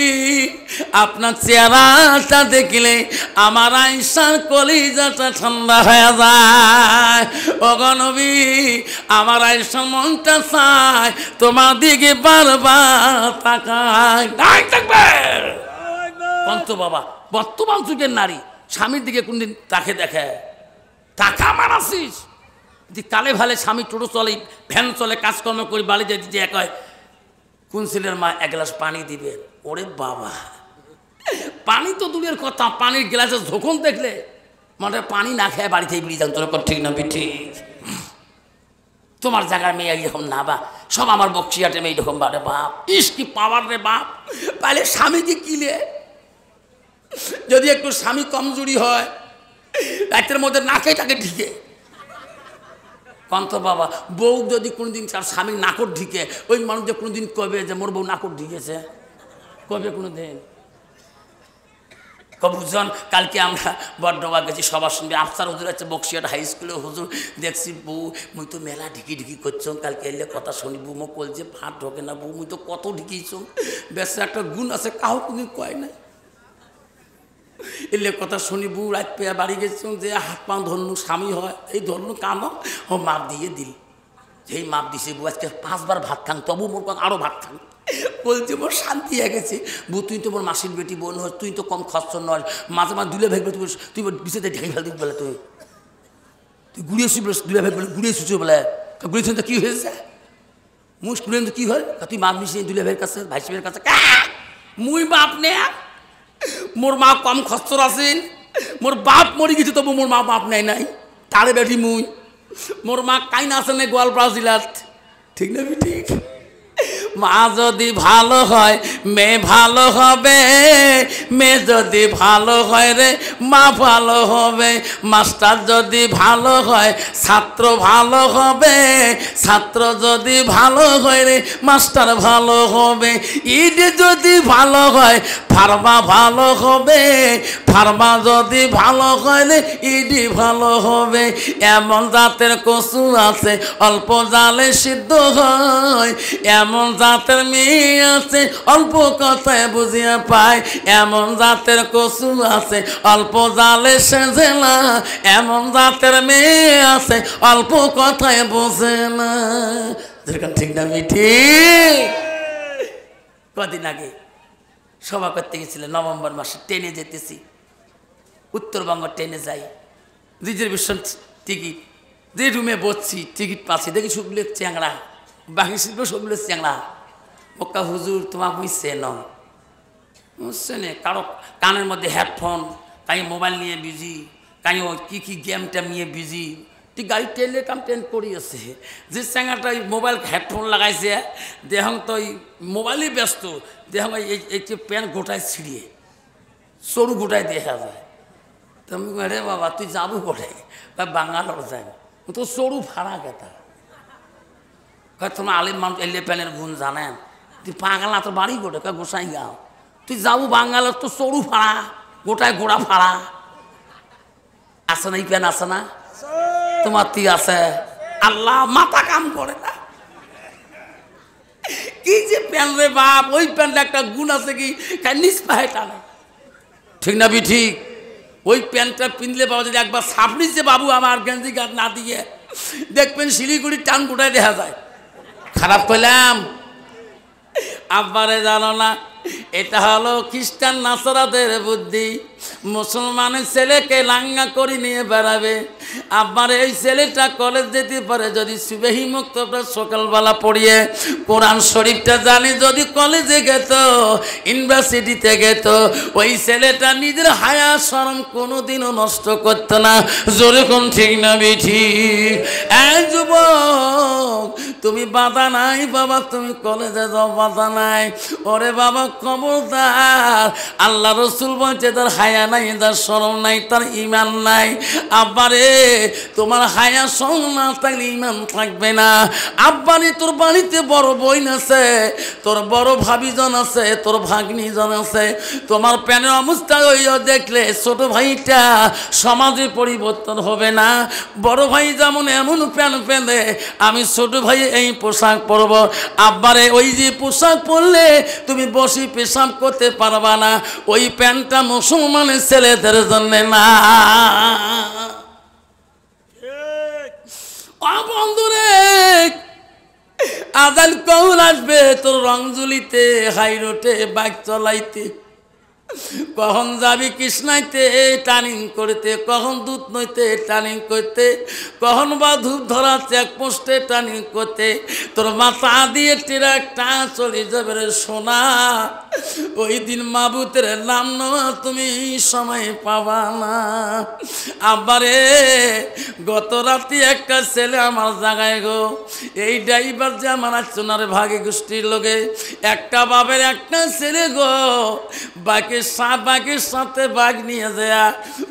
আপনার চেহারাটা দেখলে আমার আয়েশার কলিজাটা ঠান্ডা হয়ে যায়। ওগো নবী, আমার আয়েশার মনটা চায় তোমার দিকে বারবার তাকায়। পন্ত বাবা, বর্তমান যুগের নারী স্বামীর দিকে কোনদিন তাকে দেখে? টাকা মারাছিস যে কালে ভালে স্বামী টোটো চলে, ভ্যান চলে, কাজকর্ম করি, বাড়িতে দিতে এক হয়, কোন ছেলের মা এক গ্লাস পানি দিবে? ওরে বাবা, পানি তো দূরের কথা, পানির গ্লাসে যখন দেখলে মানে পানি না খেয়ে বাড়িতে বিড়ি যান। তোর ঠিক না ঠিক? তোমার জায়গার মেয়ে এরকম না বা, সব আমার বক্সিয়াটে মেয়ে এরকম বারে বাপ। ইস কি পাওয়ার রে বাপ, তাহলে স্বামীকে কিলে যদি একটু স্বামী কমজোরি হয়, রাতের মধ্যে নাকে টাকে ঢিকে কন্ত বাবা বউ যদি কোনোদিন তার স্বামীর নাকট ঢিকে ওই মানুষ যে কোনোদিন কবে যে মোর বউ নাকট ঢিকেছে কবে কোনো দিন বুঝন কালকে আমরা বড্ডবা গেছি সবার সঙ্গে আফসার হুজুর আছে বক্সিয়াট হাই স্কুলে হুজুর দেখছি বউ মুই তো মেলা ঢিকি ঢিকি করছ কালকে এলে কথা শুনি বউ মো কলছে ভাত ঢোকে না বউ মুই তো কত ঢিকিছ বেশ একটা গুণ আছে কাউ কোনো কয় না এলে কথা শুনি বউ রাত পেয়ে বাড়ি গেছ যে হাত পা ধরনু স্বামী হয় এই ধরনু কানো ও মাপ দিয়ে দিল যেই মাপ দিছে বউ আজকে 5 বার ভাত খান তবু মোর আরও ভাত খান বলছে মোর শান্তি হয়ে গেছে বউ তুই তো মোর মাসির বেটি বোন হয় তুই তো কম খরচ নয় মাঝে মাঝে দুলে ভেগবে তুই বিছেতে ঢেকে ফেল দিবি বলে তুই ঘুরিয়েছি বলে দুলে ভেগ বলে ঘুরিয়েছিস বলে ঘুরিয়েছেন তো কী হয়েছে মুস ঘুরিয়ে তো কী হয় তুই মাপ মিশিয়ে দুলে ভাইয়ের কাছে ভাই সাহেবের কাছে মুই বাপ নে মোর মা কম খরচর আছেন মোর বাপ মরি গেছে তবু মোর মা বাপ নেয় নাই তারে বেটি মুই মোর মা কাইনা আছে না গোয়ালপাড়া জেলার ঠিক না ঠিক মা যদি ভালো হয় মেয়ে ভালো হবে মেয়ে যদি ভালো হয় রে মা ভালো হবে মাস্টার যদি ভালো হয় ছাত্র ভালো হবে ছাত্র যদি ভালো হয় রে মাস্টার ভালো হবে ইড যদি ভালো হয় ফার্মা ভালো হবে ফার্মা যদি ভালো হয় রে ইডি ভালো হবে এমন জাতের কচু আছে অল্প জালে সিদ্ধ হয় এমন জাতের মেয়ে আছে অল্প কথায় বুঝিয়া পায় এমন জাতের কচু আছে অল্প জালে সেজে না এমন জাতের মেয়ে আছে অল্প কথায় বোঝে না ঠিক না মিঠি কদিন আগে সভা করতে গেছিল নভেম্বর মাসে ট্রেনে যেতেছি উত্তরবঙ্গ ট্রেনে যাই রিজার্ভেশন টিকিট যে রুমে বসছি টিকিট পাচ্ছি দেখি সবগুলো চ্যাংড়া বাকি শিল্প সবগুলো চ্যাংড়া মক্কা হুজুর তোমাকে বুঝছে বুঝছে না কারো কানের মধ্যে হেডফোন কাই মোবাইল নিয়ে বিজি কাই কী কী গেম টেম নিয়ে বিজি তুই গাড়ি ট্রেনে কাম ট্রেন করিয়েছে যে চ্যাংড়াটা মোবাইল হেডফোন লাগাইছে দেহং তো ওই মোবাইলই ব্যস্ত দেহং এই যে প্যান্ট গোটায় ছিঁড়িয়ে সরু গোটায় দেখা যায় তুমি রে বাবা তুই যাবো কোথায় বাঙালোর যাই তো সরু ভাড়া কেতা তোমার আলিম মানুষ এলে প্যানের গুণ জানেন তুই পাগলা তোর বাড়ি গোটে গোসাই গাও তুই যাবো বাঙালোর তো সরু ফাড়া গোটায় গোড়া ফাড়া আছে না এই প্যান আছে না তোমার তুই আছে আল্লাহ মাথা কাম করে না কি যে প্যান রে বাপ ওই প্যান্টটা একটা গুণ আছে কি নিজ পায়ে টানে ঠিক না বি ঠিক ওই প্যান্টটা পিনলে বাবা যদি একবার সাপড়িছে বাবু আমার গেঞ্জি গাছ না দিয়ে দেখবেন শিলিগুড়ির টান গোটায় দেখা যায় খারাপ করলাম আব্বারে জানো না এটা হলো খ্রিস্টান নাসারাদের বুদ্ধি মুসলমানের ছেলেকে লাঙ্গা করে নিয়ে বেড়াবে আব্বার এই ছেলেটা কলেজ যেতে পারে যদি সুবেহি মুক্তটা সকালবেলা পড়িয়ে কোরআন শরীফটা জানি যদি কলেজে গেত ইউনিভার্সিটিতে গেত ওই ছেলেটা নিজের হায়া শরম কোনোদিনও নষ্ট করতো না যেরকম ঠিক না ঠিক এই যুবক তুমি বাধা নাই বাবা তুমি কলেজে যাও বাধা নাই ওরে বাবা খবরদার আল্লাহ রসুল বলছে তার হায়া নাই তার শরম নাই তার ইমান নাই আব্বারে তোমার হায়া শরম না থাকলে ইমান থাকবে না আব্বারে তোর বাড়িতে বড় বোন আছে তোর বড় ভাবিজন আছে তোর ভাগ্নি জন আছে তোমার প্যানের অবস্থা হইয়া দেখলে ছোট ভাইটা সমাজে পরিবর্তন হবে না বড় ভাই যেমন এমন প্যান পেঁধে আমি ছোট ভাই এই পোশাক পরব আব্বারে ওই যে পোশাক পরলে তুমি বসি পেশাব করতে পারবা না ওই প্যান্টটা মুসলমানের ছেলেদের জন্য না বন্ধুরে আজান কখন আসবে তোর রংজুলিতে হাই রোডে বাইক চলাইতে কখন যাবি কৃষ্ণাইতে টার্নিং করতে কখন দুধ নইতে টার্নিং করতে কখন বা ধূপ ধরা চেকপোস্টে টার্নিং করতে তোর মাথা দিয়ে ট্রাকটা চলে যাবে রে সোনা ওই দিন মাবুতের নাম নেওয়া তুমি সময় পাবা না আবারে গত রাতে একটা ছেলে আমার জায়গায় গো এই ড্রাইভার যে আমার সোনার ভাগে গোষ্ঠীর লোকে একটা বাপের একটা ছেলে গো বাকি বাঘের সাথে বাঘ নিয়ে যায়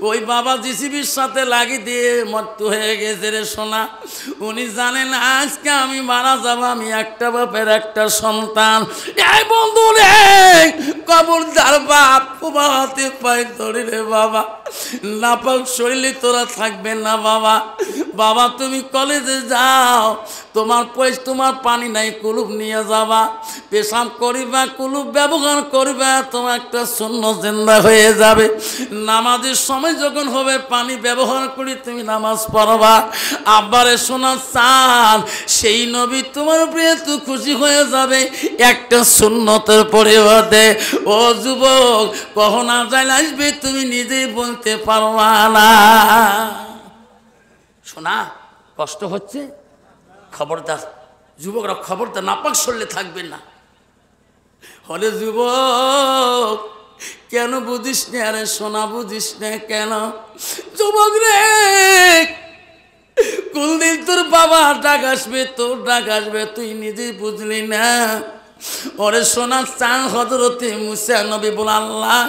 ওই বাবা জিসিবির সাথে লাগিয়ে দিয়ে মৃত্যু হয়ে গেছে রে সোনা। উনি জানেন আজকে আমি মারা যাব, আমি একটা বাপের একটা সন্তান। এই বন্ধু রে, কবরদার বাপ হাতে পায়ে ধরে রে বাবা, নাপাক শরীরে তোরা থাকবে না বাবা। বাবা তুমি কলেজে যাও, তোমার পানি নাই, কুলুপ নিয়ে যাবা, পেশাব করিবা, কুলুপ ব্যবহার করবা, তোমার একটা শূন্য জিন্দা হয়ে যাবে। নামাজের সময় যখন হবে পানি ব্যবহার করি তুমি নামাজ পড়বা। আব্বারে শোনা চান সেই নবী তোমার উপরে তো খুশি হয়ে যাবে একটা সুন্নতের পরিবর্তে। ও যুবক, কখন আজাইল আসবে তুমি নিজেই বলতে পারবা না। শোনা কষ্ট হচ্ছে, খবরদার যুবকরা, খবরদার নাপাক শরীরে থাকবেন না। হলে যুবক কেন বুঝিস না? আরে সোনা বুঝিস না কেন? যুবক রে, কোনদিন তোর বাবা ডাক আসবে, তোর ডাক আসবে, তুই নিজেই বুঝলি না। ওরে সোনা চান হযরতে মুসা নবী বলে, আল্লাহ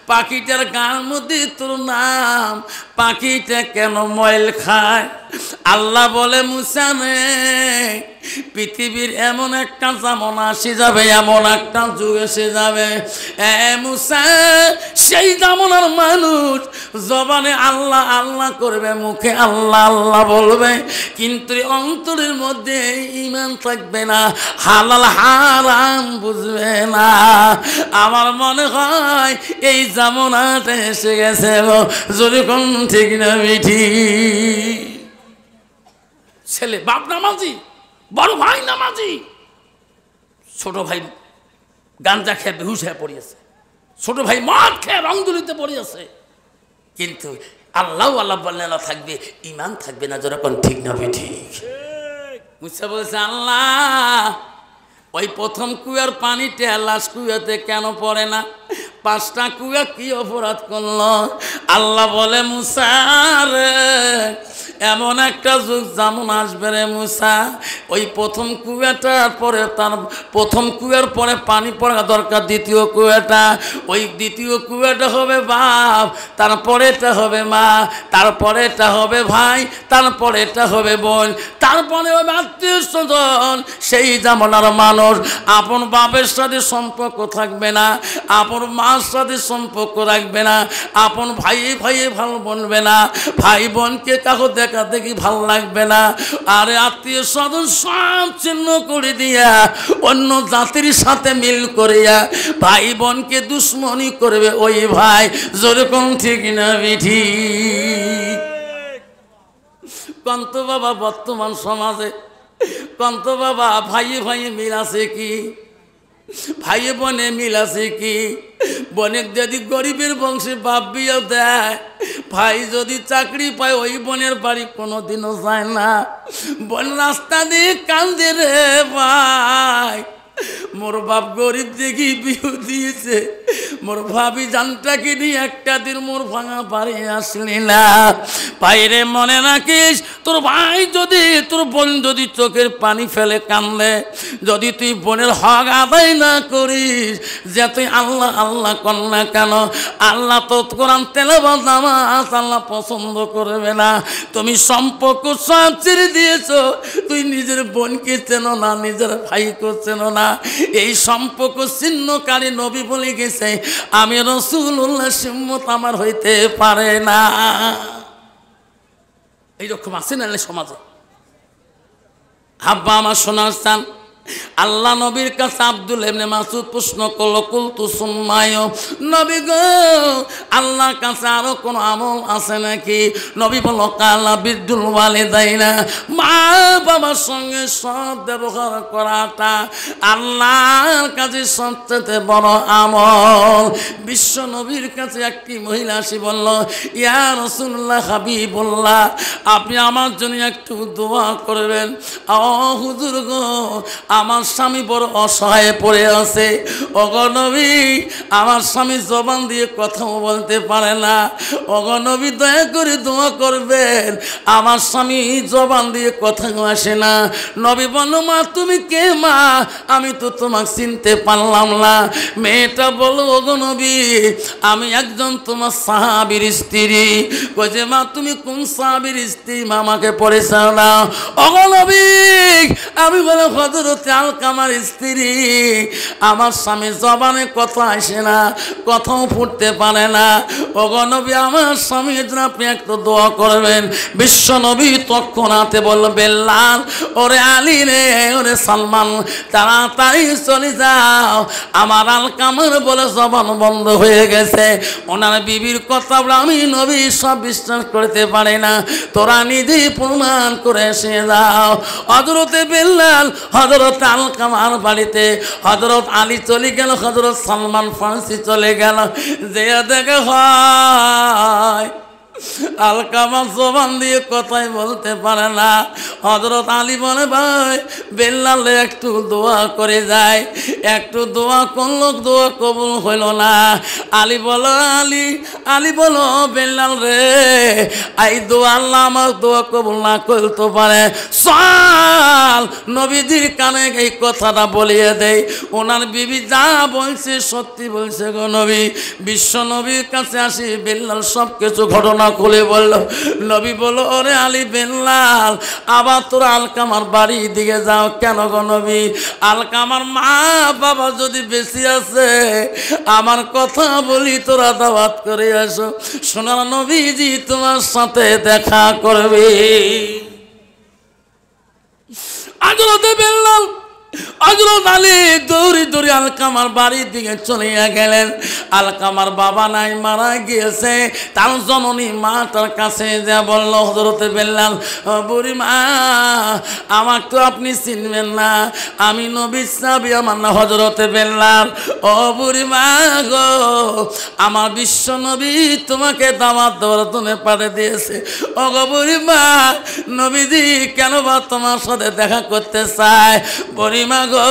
পাখিটার গার মধ্যে তোর নাম, পাখিটা কেন ময়ল খায়? আল্লাহ বলে মুসা নে, পৃথিবীর এমন একটা জামানা আসে যাবে, এমন একটা যুগ এসে যাবে মুসা, সেই জামানার মানুষ জবানে আল্লাহ আল্লাহ করবে, মুখে আল্লাহ আল্লাহ বলবে, কিন্তু অন্তরের মধ্যে ঈমান থাকবে না, হালাল হারাম বুঝবে না। আমার মনে হয় এই জামানাটা এসে গেছে, যদি কোন ঠিক না মিঠি। ছেলে বাপ নামাজি, বড় ভাই নামাজি, ছোট ভাই গাঞ্জা খেয়ে বেহুশ হয়ে পড়িয়েছে, ছোট ভাই মদ খেয়ে রংদুলিতে পড়িয়েছে, কিন্তু আল্লাহ আল্লাহ বললে না থাকবে, ইমান থাকবে না, যেরকম ঠিক না ঠিক। মুসা বলছে, আল্লাহ ওই প্রথম কুয়ার পানিটা লাশ কুয়াতে কেন পড়ে না? 5টা কুয়া কি অপরাধ করলো? আল্লাহ বলে, মুসা রে, এমন একটা যুগ যেমন আসবে রে মুসা, ওই প্রথম কুয়াটার পরে, তার প্রথম কুয়ার পরে পানি পড়া দরকার দ্বিতীয় কুয়াটা, ওই দ্বিতীয় কুয়াটা হবে বাপ, তারপরে এটা হবে মা, তারপরে এটা হবে ভাই, তারপরে এটা হবে বোন, তারপরে হবে আত্মীয় স্বজন। সেই জামানার মানুষ আপন বাপের সাথে সম্পর্ক থাকবে না, আপন মার সাথে সম্পর্ক রাখবে না, আপন ভাইয়ে ভাইয়ে ভালো বলবে না, ভাই বোনকে কাকো দেখা দেখি ভালো লাগবে না, আরে আত্মীয় স্বজন সব চিহ্ন করে দিয়া অন্য জাতির সাথে মিল করিয়া ভাই বোনকে দুশ্মনী করবে ওই ভাই, যেরকম ঠিক না মিঠি। কন্ত বাবা বর্তমান সমাজে, কন্ত বাবা ভাইয়ে ভাইয়ে মিল আছে কি? ভাইয়ে বনে মিল আছে কি? বনের যদি গরিবের বংশে বাপ বিয়ে দেয়, ভাই যদি চাকরি পায় ওই বোনের বাড়ি কোনোদিনও যায় না, বোন রাস্তা দিয়ে কান্দে রে ভাই, মোর বাপ গরিব দেখি বিয়ে দিয়েছে, মোর ভাবি জানটাকে নিয়ে একটা দিন মোর ভাঙা বাড়ি আসলি না। বাইরে মনে রাখিস, তোর ভাই যদি, তোর বোন যদি চোখের পানি ফেলে কান্দে, যদি তুই বোনের হক আদায় না করিস, যে তুই আল্লাহ আল্লাহ কর না কেন, আল্লাহ তো কোরআন তেলাওয়াত নামাজ আল্লাহ পছন্দ করবে না। তুমি সম্পর্ক সব ছেড়ে দিয়েছো, তুই নিজের বোনকে চেনো না, নিজের ভাইকে চেনো না। এই সম্পর্ক ছিন্নকারী নবী বলে গেছে, আমি রাসূলুল্লাহ সিম্মত আমার হইতে পারে না। এইরকম আছে না সমাজে? আব্বা আমার শোনার স্থান, আল্লাহ নবীর কাছে আব্দুল্লাহ ইবনে মাসউদ প্রশ্ন করলো, কুলতু সুম্মায়, নবী গো আল্লাহর কাছে আরো কোন আমল আছে নাকি? নবী বলল, কালা বিদ্দুল ওয়ালিদাইনা, মা বাবার সঙ্গে সৎ ব্যবহার করাটা আল্লাহর কাছে সবচেয়ে বড় আমল। বিশ্ব নবীর কাছে একটি মহিলা আসি বলল, ইয়া রাসূলুল্লাহ হাবিবুল্লাহ, আপনি আমার জন্য একটু দোয়া করবেন। ও হুজুর গো, আমার স্বামী বড় অসহায় পড়ে আছে। ওগো নবী, আমার স্বামী জবান দিয়ে কথাও বলতে পারে না। ওগো নবী, দয়া করে দোয়া করবেন, আমার স্বামী জবান দিয়ে কথা আসে না। নবী বলল, মা তুমি কে মা? আমি তো তোমাকে চিনতে পারলাম না। মেয়েটা বলল, ওগো নবী, আমি একজন তোমার সাহাবীর স্ত্রী। কইছে, মা তুমি কোন সাহাবীর স্ত্রী? মা আমাকে পরিচয় দাও। ওগো নবী, আমি বলে হযরত আলকামার স্ত্রী। আমার স্বামী জবানে কথা আসে না, কথাও ফুটতে পারে না। ওগো নবী, আমার স্বামীর জন্য আপনি একটু দোয়া করবেন। বিশ্ব নবী তৎক্ষণাতে বলল, বেল্লাল, ওরে আলী রে, ওরে সালমান, তাড়াতাড়ি চলে যাও, আমার আলকামার বলে জবান বন্ধ হয়ে গেছে। ওনার বিবির কথা আমি নবী সব বিশ্বাস করতে পারে না, তোরা নিজেই প্রমাণ করে এসে যাও। হযরতে বেল্লাল হযরত আলকামার বাড়িতে, হযরত আলী চলে গেল, হযরত সালমান ফার্সি চলে গেল। যে দেখে হয় আলকামা জবান দিয়ে কথাই বলতে পারে না। হযরত আলী বলে, ভাই বেল্লাল একটু দোয়া করে যায়। একটু দোয়া করলো, দোয়া কবুল হইল না। আলী বলো, আলী বলো, বেল্লাল রে, এই দোয়া আল্লাহ আমার দোয়া কবুল না করতে পারে, চল নবীজির কানে এই কথাটা বলিয়ে দেয়। ওনার বিবি যা বলছে সত্যি বলছে গো নবী। বিশ্ব নবীর কাছে আসি বেল্লাল সব কিছু ঘটনা খুলে বলল। নবী বলল, ওরে আলী, বেল্লাল আবার তোরা আলকামার বাড়ির দিকে যাও কেন গো নবী? আলকামার মা বাবা যদি বেশি আছে, আমার কথা বলি, তোরা দাওয়াত করে আসো, সোনার নবীজি তোমার সাথে দেখা করবে। হযরত বেল্লাল, হযরত আলী দৌড়ি দৌড়ি আলকামার বাড়ির দিকে চলে গেলেন। আলকামার বাবা নাই, মারা গিয়েছে। তার জননী মা তার কাছে যা বলল, হযরতে বেল্লাল, বুড়ি মা, আমার তো আপনি চিনবেন না, আমি নবীর সাহাবী, আমার না হযরতে বেল্লাল। ও বুড়ি মা গো, আমার বিশ্ব নবী তোমাকে দাওয়াত দেওয়ার জন্য পাঠিয়ে দিয়েছে। ও গো বুড়ি মা, নবীজি কেন বা তোমার সাথে দেখা করতে চায়। বুড়ি মা গো,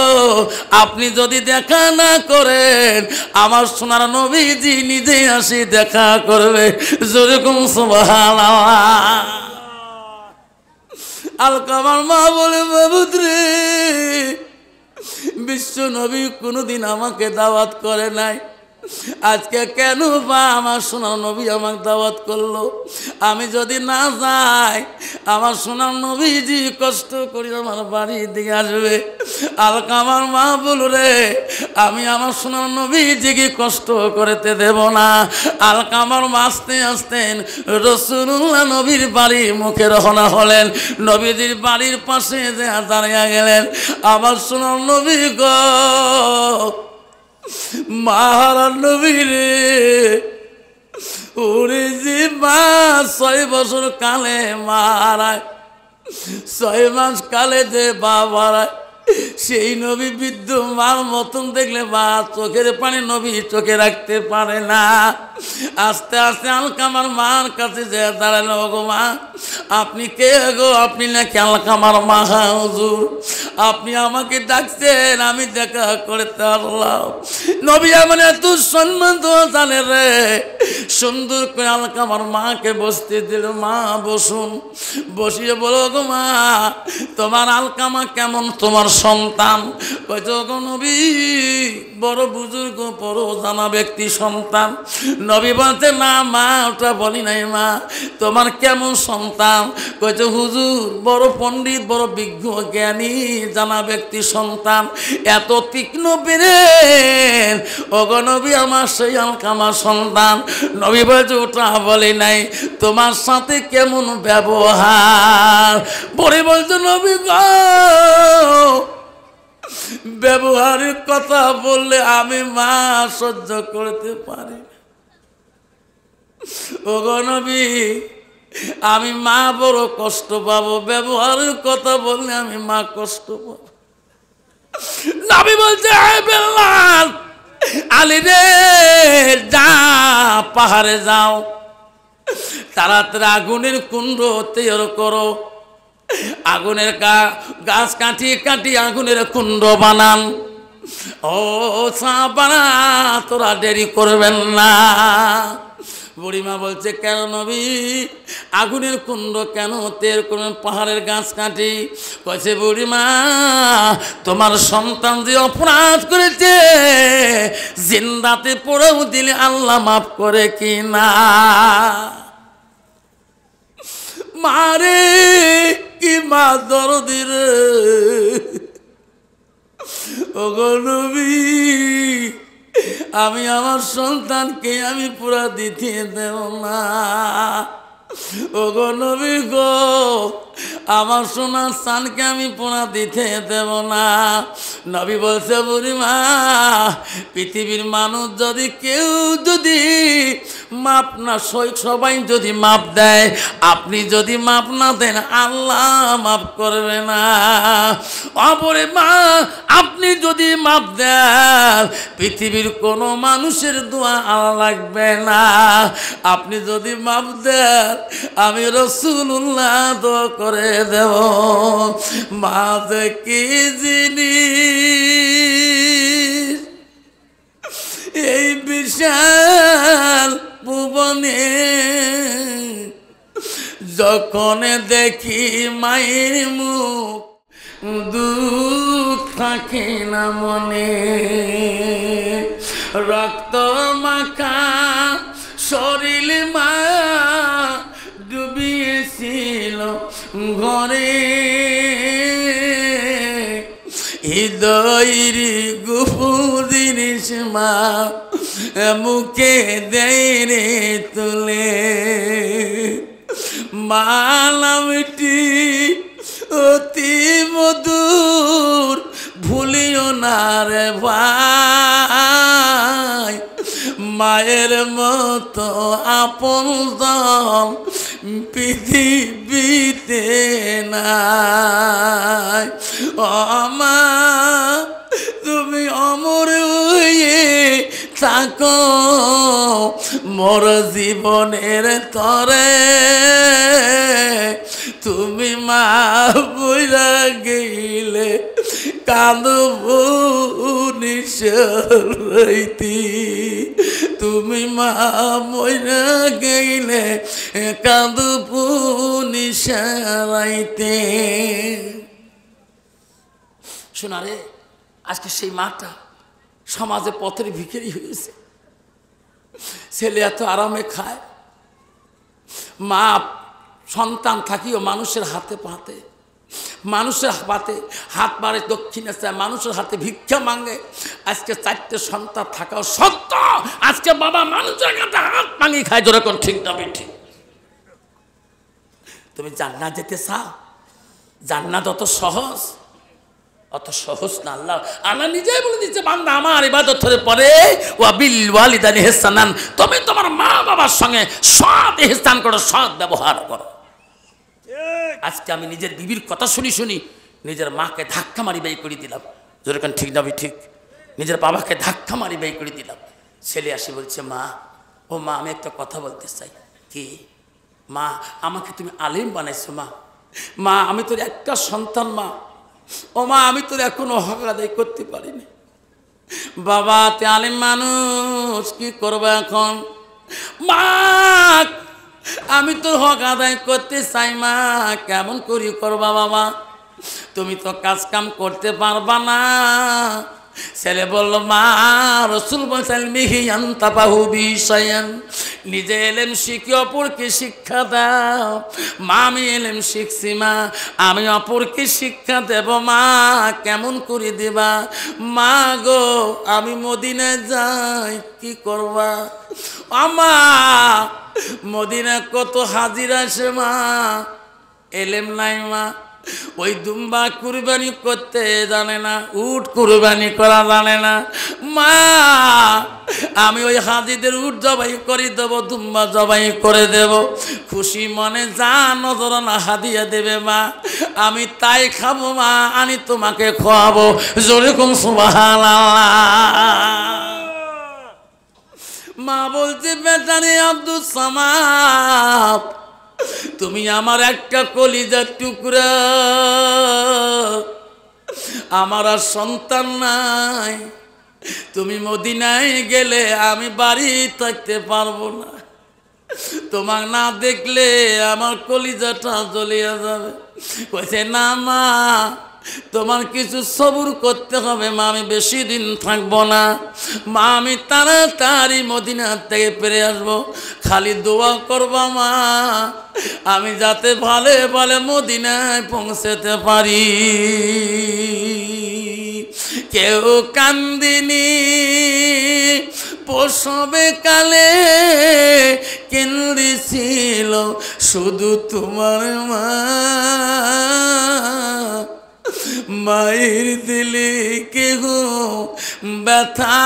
আপনি যদি দেখা না করেন, আমার সোনার নবীজি নিজেই আসি দেখা করবে। যেরকম সুবহানাল্লাহ। আলকামার মা বলে, বাবুদ্রে, বিশ্ব নবী কোনোদিন আমাকে দাওয়াত করে নাই, আজকে কেন বা আমার সোনার নবী আমাকে দাওয়াত করলো? আমি যদি না যাই, আমার সোনার নবীজি কষ্ট করি আমার বাড়ির দিকে আসবে। আলকামার মা বল, রে, আমি আমার সোনার নবীজিকে কষ্ট করতে দেব না। আলকামার মা আস্তে আস্তে রাসূলুল্লাহ নবীর বাড়ির মুখে রওনা হলেন। নবীজির বাড়ির পাশে যে দাঁড়িয়ে গেলেন। আমার সোনার নবী গো, মাহারান নবী রে, ওরে যে মা 6 বছর কালে মারায়, 6 মাস কালে যে বাবারায়, সেই নবী বৃদ্ধ মার মতন দেখলে মা চোখের পানি নবী চোখে রাখতে পারে না। আস্তে আস্তে আলকামার মার কাছে যে দাঁড়ালো, গো মা, আপনি কে গো? আপনি নাকি আলকামার মা? হুজুর, আপনি আমাকে ডাকছেন, আমি দেখা করতে আসলাম। নবী আমার এত সম্মান তো জানে রে। সুন্দর করে আলকামার মাকে বসতে দিল। মা বসুন। বসিয়ে বলো, গো মা, তোমার আলকামা কেমন, তোমার সন্তান? কইতো, গো নবী, বড় বুজুর্গ, বড় জানা ব্যক্তি সন্তান। নবী বলতে, না মা, ওটা বলি নাই মা, তোমার কেমন সন্তান? কইতো, হুজুর, বড় পণ্ডিত, বড় বিজ্ঞ জ্ঞানী জানা ব্যক্তি সন্তান, এত তীক্ষ্ণ ব্রেন। ওগো নবী, আমার সেই আলকামার সন্তান। নবী বলছে, ওটা বলি নাই, তোমার সাথে কেমন ব্যবহার? পরে বলছে, নবী গো, ব্যবহারের কথা বললে আমি মা সহ্য করতে পারি। ওগো নবী, আমি মা বড় কষ্ট পাবো, ব্যবহারের কথা বললে আমি মা কষ্ট পাবো। নবী বলছে, বেল্লাল, আলী রে, যা পাহাড়ে যাও, তাড়াতাড়ি আগুনের কুণ্ড তৈরি করো, আগুনের গাছ কাটিয়ে কাটিয়ে আগুনের কুণ্ড বানান। ও সাহাবারা তোরা দেরি করবেন না। বুড়িমা বলছে কেন নবী আগুনের কুণ্ড কেন তের কোন পাহাড়ের গাছ কাটি? কইছে বুড়িমা তোমার সন্তান যে অপরাধ করেছে জিন্দাতে পড়েও দিলে আল্লাহ মাফ করে কি না? মারে কি মা দরদি রে। ওগো নবী আমি আমার সন্তানকে আমি পুরা দিতে দেব না। ওগো নবী গো আমার সোনার স্থানকে আমি পুরা দিতে দেব না। নবী বলছে বুড়িমা পৃথিবীর মানুষ যদি কেউ যদি মাপ না সবাই যদি মাপ দেয়, আপনি যদি মাপ না দেন আল্লাহ মাপ করবে না। অপরে মা আপনি যদি মাপ দেন পৃথিবীর কোনো মানুষের দোয়া আল্লাহ লাগবে না। আপনি যদি মাপ দেন আমি রাসূলুল্লাহ দোয়া করে দেব। মা যে কি জিনিস এই বিশাল ভুবনে, যখন দেখি মায়ের মুখ দুঃখ থাকে না মনে। রক্ত মাখা শরীর মা ডুবিয়েছিল ঘরে, হৃদয়ের গোপন জিনিস মা মুখে দেয় রে তুলে। মালামটি অতি মধুর ভুলিও না রে ভাই, মায়ের মতো আপনজন পৃথিবীতে নাই। মা তুমি অমর হয়ে থাকো মোর জীবনের তরে, তুমি মা বইরা গেলে কাঁদব নিশাইতি, তুমি মা বইরা গেলে কাঁদব নিশাইতে। শোনা রে আজকে সেই মাটা সমাজে পথের ভিখারি হয়েছে। ছেলে এত আরামে খায়, মা সন্তান থাকিও মানুষের হাতে পাতে, মানুষের পাতে হাত মারে দক্ষিণে চায়, মানুষের হাতে ভিক্ষা মাঙ্গে। আজকে 4টে সন্তান থাকাও সত্য আজকে বাবা মানুষের কাছে হাত মাঙ্গি খায়। যেরকম ঠিক না ঠিক? তুমি জান্নাত যেতে চাও? জান্নাত অত সহজ? অত সহজ না। আল্লাহ নিজেই বলে দিচ্ছে বান্দা আমার ইবাদতের পরে ওয়া বিল ওয়ালিদাইনি ইহসানান, তুমি তোমার মা বাবার সঙ্গে সৎ ইহসান করো, সৎ ব্যবহার করো। আজকে আমি নিজের বিবির কথা শুনি শুনি নিজের মাকে ধাক্কা মারি বের করে দিলাম। যেরকম ঠিক না ঠিক? নিজের বাবাকে ধাক্কা মারি বের করে দিলাম। ছেলে আসি বলছে মা, ও মা আমি একটা কথা বলতে চাই। কি? মা আমাকে তুমি আলেম বানাইছো মা, মা আমি তোর একটা সন্তান মা, ও মা আমি তোর এখনো হক আদায় করতে পারিনি। বাবা তে আলেম মানুষ কি করবো এখন? মা আমি তোর হক আদায় করতে চাই মা, কেমন করি করবা বাবা? তুমি তো কাজ কাম করতে পারবা না। ছেলে বলল মা রাসূল বলেছেন মিহিয়ান তাবাহু বিশায়ান, নিজে এলেম শিখি অপরকে শিক্ষা দাও। মা আমি এলেম শিখছি মা, আমি অপরকে শিক্ষা দেব মা, কেমন করে দেবা? মা গো আমি মদিনায় যাই, কি করবা? আমা মদিনায় কত হাজির আসে মা, এলেম নাই মা। ওই দুম্বা কুরবানি করতে জানে না, উট কুরবানি করা জানে না মা। আমি ওই হাজিদের উট জবাই করে দেবো, দুম্বা জবাই করে দেব, খুশি মনে যা নজর না হাদিয়া দেবে মা, আমি তাই খাবো মা, আমি তোমাকে খাওয়াবো। যেরকম সুবহানাল্লাহ। মা বলছে বেচারি আব্দুল সামাদ তুমি আমার একটা কলিজার টুকরা, আমার আর সন্তান নাই, তুমি মদিনায় গেলে আমি বাড়ি থাকতে পারবো না, তোমার না দেখলে আমার কলিজাটা জ্বলিয়ে যাবে। কইছে না মা, তোমার কিছু সবুর করতে হবে মা, আমি বেশি দিন থাকবো না মা, আমি তাড়াতাড়ি মদিনা থেকে ফিরে আসবো, খালি দোয়া করবা মা আমি যাতে ভালো ভালো মদিনায় পৌঁছতে পারি। কেউ কান্দিনি প্রসবে কালে, কেন্দ্রেছিল শুধু তোমার মা, মায়ের দিলে কেহ ব্যথা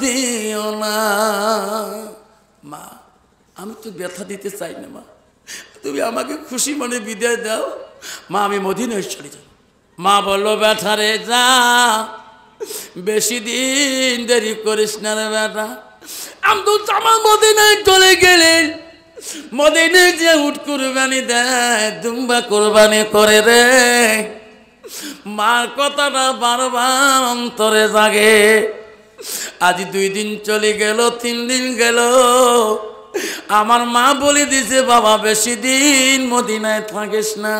দিও না। মা আমি তো ব্যথা দিতে চাই না মা, তুমি আমাকে খুশি মনে বিদায় দাও মা, আমি মদিনায় চলে যাব। মা বললো ব্যথা রে যা, বেশি দিন দেরি করিস না রে বেটা। আব্দুল সামাদ মদিনায় চলে গেলেন, মদিনায় যে উট কুরবানি দেয়, দুম্বা কুরবানি করে রে, মার কথাটা বারবার অন্তরে জাগে। আজ 2 দিন চলে গেল, 3 দিন গেল, আমার মা বলে দিছে বাবা বেশি দিন মদিনায় থাকিস না।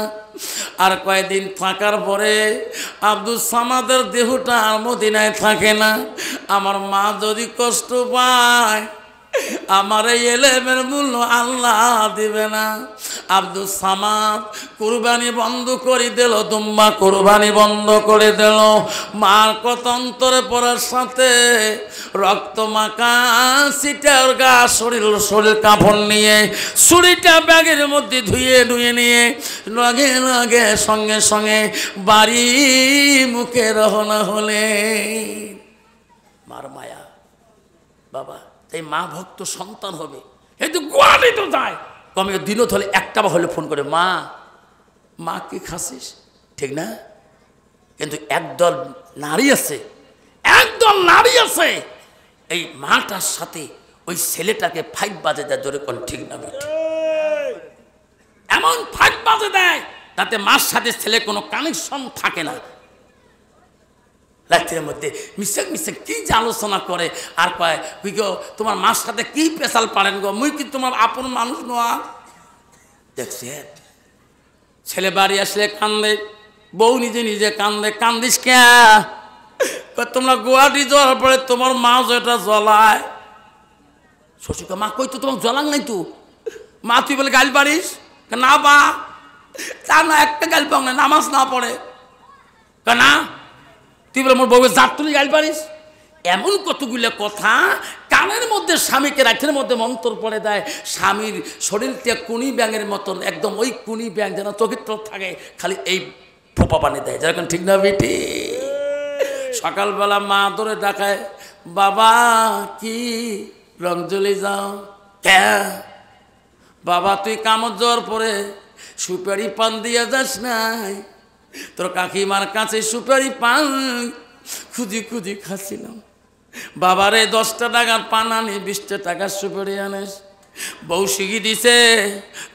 আর কয়েকদিন থাকার পরে আব্দুল সামাদের দেহটা আর মদিনায় থাকে না। আমার মা যদি কষ্ট পায়, আমার এই এলেমের মূল্য আল্লাহ দিবে না। আব্দুল সামাদ কুরবানি বন্ধ করে দিল, দুম্বা কুরবানি বন্ধ করে দিল। মার কথা অন্তরে পড়ার সাথে রক্ত মাখা সিটার গা শরীর কাপড় নিয়ে ছুরিটা ব্যাগের মধ্যে ধুয়ে নিয়ে লগে লগে সঙ্গে সঙ্গে বাড়ি মুখে রওনা হলে। মার মায়া বাবা, তাই মা ভক্ত সন্তান হবে, এই তো গোয়ালি তো যায় কমে দিনও তাহলে একটা বা হলে ফোন করে মা, মা কি খাসিস, ঠিক না? কিন্তু একদল নারী আছে এই মাটার সাথে ওই ছেলেটাকে ফাইট বাজে দেয়, জোরে কোন ঠিক না বেটা, এমন ফাইট বাজে দেয় তাতে মার সাথে ছেলে কোনো কানেকশন থাকে না। রাত্রের মধ্যে মিশে কি যে আলোচনা করে আর কয় তুই গো তোমার মার সাথে কি পেশাল পারেন গো, মুই কি তোমার আপন মানুষ নোয়া। দেখছে ছেলে বাড়ি আসলে কান্দে, বউ নিজে নিজে কান্দে, কান্দিস কে? তোমরা গুয়াহাটি যাওয়ার পরে তোমার মা যেটা জ্বলায়। শ্বশুরকে মা কই তো তোমার জ্বলাং নাই তো মা, তুই বলে গাল পারিস না বা, তা না একটা গাল পাও না, নামাজ না পড়ে না, তুই বলে মোর বউয়ের জাত তুলি গাল পারিস। এমন কতগুলো কথা কানের মধ্যে স্বামীকে রাখের মধ্যে মন্তর পড়ে দেয়। স্বামীর শরীরটা কুনি ব্যাঙের মতন, একদম ওই কুনি ব্যাঙ যেন চোখের থাকে, খালি এই ফোপা পানি দেয়, যেরকম ঠিক না বেটি? সকালবেলা মা ধরে ডাকায়, বাবা কি রং জ্বলে যাও কে? বাবা তুই কামড় যাওয়ার পরে সুপারি পান দিয়ে যাস নাই? তোর কাকিমার কাছে সুপারি পান খুঁজি খাচ্ছিলাম। বাবারে 10টা টাকার পান আনি, 20টা টাকার সুপারি আনিস। বউ শিখি দিছে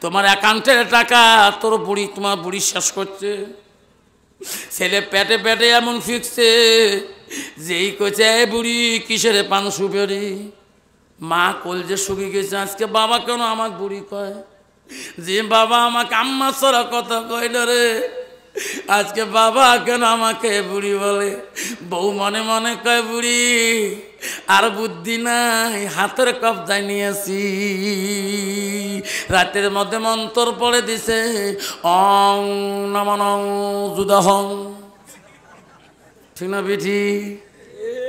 তোমার অ্যাকাউন্টের টাকা তোর বুড়ি, তোমার বুড়ি শেষ করছে। ছেলে পেটে পেটে এমন ফিকছে যেই কইছে বুড়ি কিসের পান সুপারি। মা কলজে শুকিয়ে গেছে, আজকে বাবা কেন আমাকে বুড়ি কয়? যে বাবা আমাকে আম্মা ছাড়া কথা কয় না রে, আজকে বাবা কেন আমাকে বুড়ি বলে? বউ মনে মনে কয় বুড়ি আর বুদ্ধি নাই, হাতের কবজায় নিয়েছি। রাতের মধ্যে মন্তর পড়ে দিছে, অং নমনং যুদহং, ঠিক না বিঠি?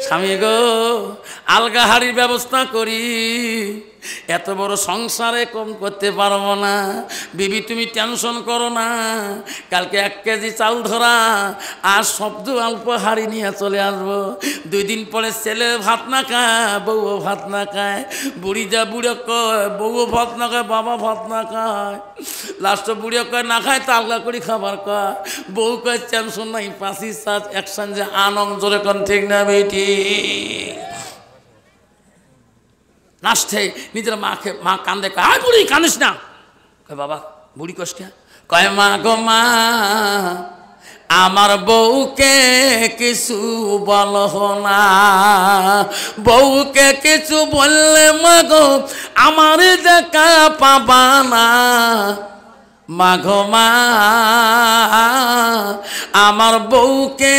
স্বামী গো আলগা হাড়ির ব্যবস্থা করি, এত বড় সংসারে কম করতে পারবো না। বিবি তুমি টেনশন করো না, কালকে 1 কেজি চাল ধরা আর শব্দ অল্প হাড়ি নিয়ে চলে আসবো। 2 দিন পরে ছেলে ভাত না খায়, বউও ভাত না খায়, বুড়ি যা বুড়ো কয় বউও ভাত না খায়, বাবা ভাত না খায়, লাস্ট বুড়িও কয় না খায় তো আলগা করে খাবার কয়। বউ কয় টেনশন নাই, 5 সাজ একসঙ্গে আনন্দ জোরে কোন ঠিক না বেটি? লাস্টে নিজের মা কান্দে কয়, আয় বুড়ি কাঁদিস না। কয় বাবা বুড়ি কষ্ট কয় মা গো মা আমার বউকে কিছু বলো না, বউকে কিছু বললে মা গো আমার দেখা পাবা না। মাঘো মা আমার বউকে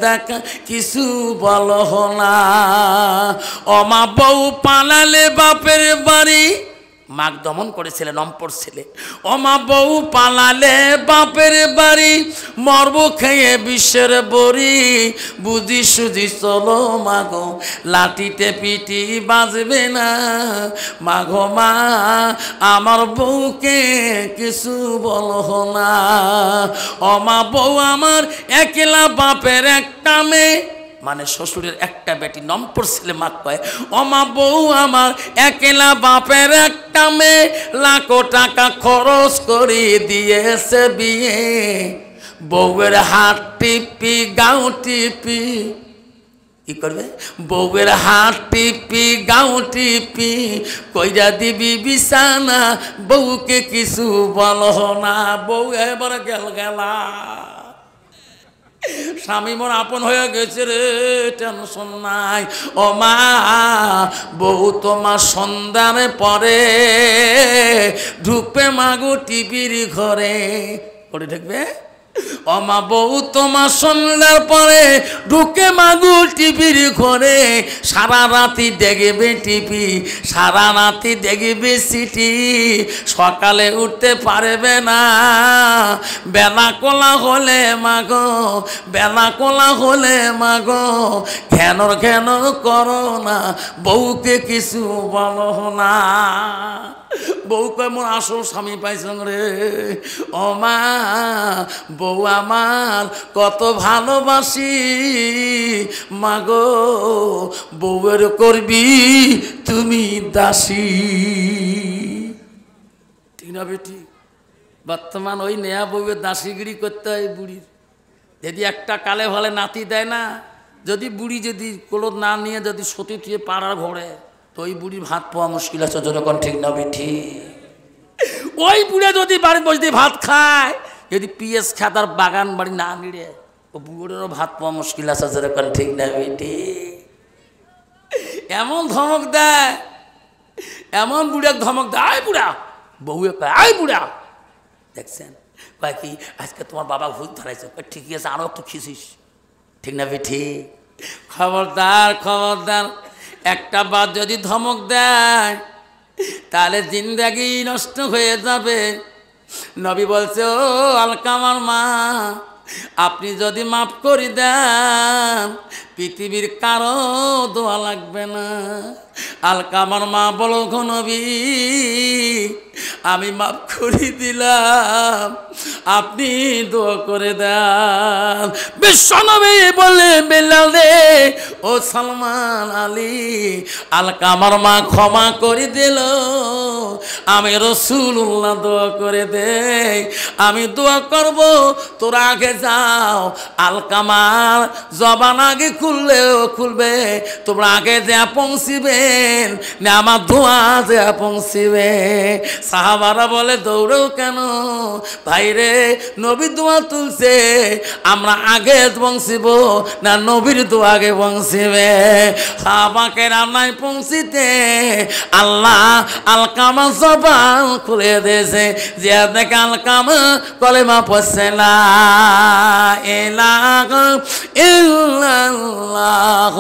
দেখা কিছু বলো না। ও মা বউ পালালে বাপের বাড়ি, মাঘ দমন করেছিলে নম্পর ছেলে। ও মা বউ পালালে বাপের বাড়ি, মরব খেয়ে বিশ্বের বড়ি। বুঝি সুঝি চলো মাগো লাঠিতে পিটি বাজবে না। মাগো মা আমার বউকে কিছু বলো না। ও মা বউ আমার একলা বাপের একটা মেয়ে, মানে শ্বশুরের একটা বেটি নম্পর ছেলে মা কয় ও মা বউ আমার একলা বাপের একটা মেয়ে, লাখো টাকা খরচ করে দিয়েছে বিয়ে। বউয়ের হাত টিপি গাও টিপি, কি করবে বউয়ের হাত টিপি গাও টিপি, কইরা দিবি বিছানা বউকে কিছু বলো না। বউ এবার গেলা স্বামী মোর আপন হয়ে গেছে রে, টেনশন নাই। ও মা বউ তোমার সন্ধানে পরে ঢুকবে মাগো টিভির ঘরে, করে ঢুকবে। ও মা বউ তোমার সন্ধ্যার পরে ঢুকে মাগু টিভির ঘরে, সারা রাতি দেখবে টিভি, সারা রাতি দেখবে সিটি, সকালে উঠতে পারবে না। বেলা কোলা হলে মাগো, বেলা কোলা হলে মাগো ঘ্যানর ঘ্যানর করো না, বউকে কিছু বলো না। বউ কয় মোর আসল স্বামী পাইছং রে। ও মা বউ আমার কত ভালোবাসি, মাগো বউয়ের করবি তুমি দাসী। ঠিক না বেটি? বর্তমান ওই নেয়া বউয়ের দাসীগিরি করতে হয় বুড়ির। যদি একটা কালে ভালে নাতি দেয় না, যদি বুড়ি যদি কোলো না নিয়ে যদি সতী থুয়ে পাড়ার ঘরে, তো ওই বুড়ির ভাত পাওয়া মুশকিল আছে। যখন ঠিক না বেঠি? ওই বুড়ে যদি বাড়ি বসে ভাত খায়, যদি পিএস খাতার বাগান বাড়ি না নিড়ে, ও বুড়েরও ভাত পাওয়া মুশকিল আছে। যখন ঠিক না বেঠি? এমন ধমক দেয়, এমন বুড়াক ধমক দেয়, আয় বুড়া। বউয়ে কয় আয় বুড়া। দেখছেন কয় কি আজকে তোমার বাবা ভূত ধরাইছে। ঠিকই আছে, আরো একটু খিসিস। ঠিক না বেঠি? খবরদার খবরদার, একটা বাদ যদি ধমক দেয় তাহলে জিন্দেগি নষ্ট হয়ে যাবে। নবী বলছে ও আলকামার মা, আপনি যদি মাফ করে দেন পৃথিবীর কারো দোয়া লাগবে না। আলকামার মা বলো গো নবী আমি মাফ করে দিলাম, আপনি দোয়া করে দেন। বিশ্বনবী বলে বেলাল রে ও সালমান আলী, আলকামার মা ক্ষমা করে দিল, আমি রাসূলুল্লাহ দোয়া করে দেই। আমি দোয়া করব, তোরা আগে যাও। আলকামার জবান আগে খুললেও খুলবে, তোমরা আগে যা পৌঁছিবেন না আমার দোয়া যা পৌঁছিবে। সাহাবারা বলে দৌড়েও কেন ভাই রে, নবীর দোয়া তুলছে, আমরা আগে পৌঁছিব না নবীর দোয়া আগে পৌঁছিবে? সাহাবাকে রান্নায় পৌঁছিতে আল্লাহ আলকামা জবান খুলে দিয়েছে। যে দেখে আলকামা কলেমা পড়ছে লা ইলাহা ইল্লাল্লাহ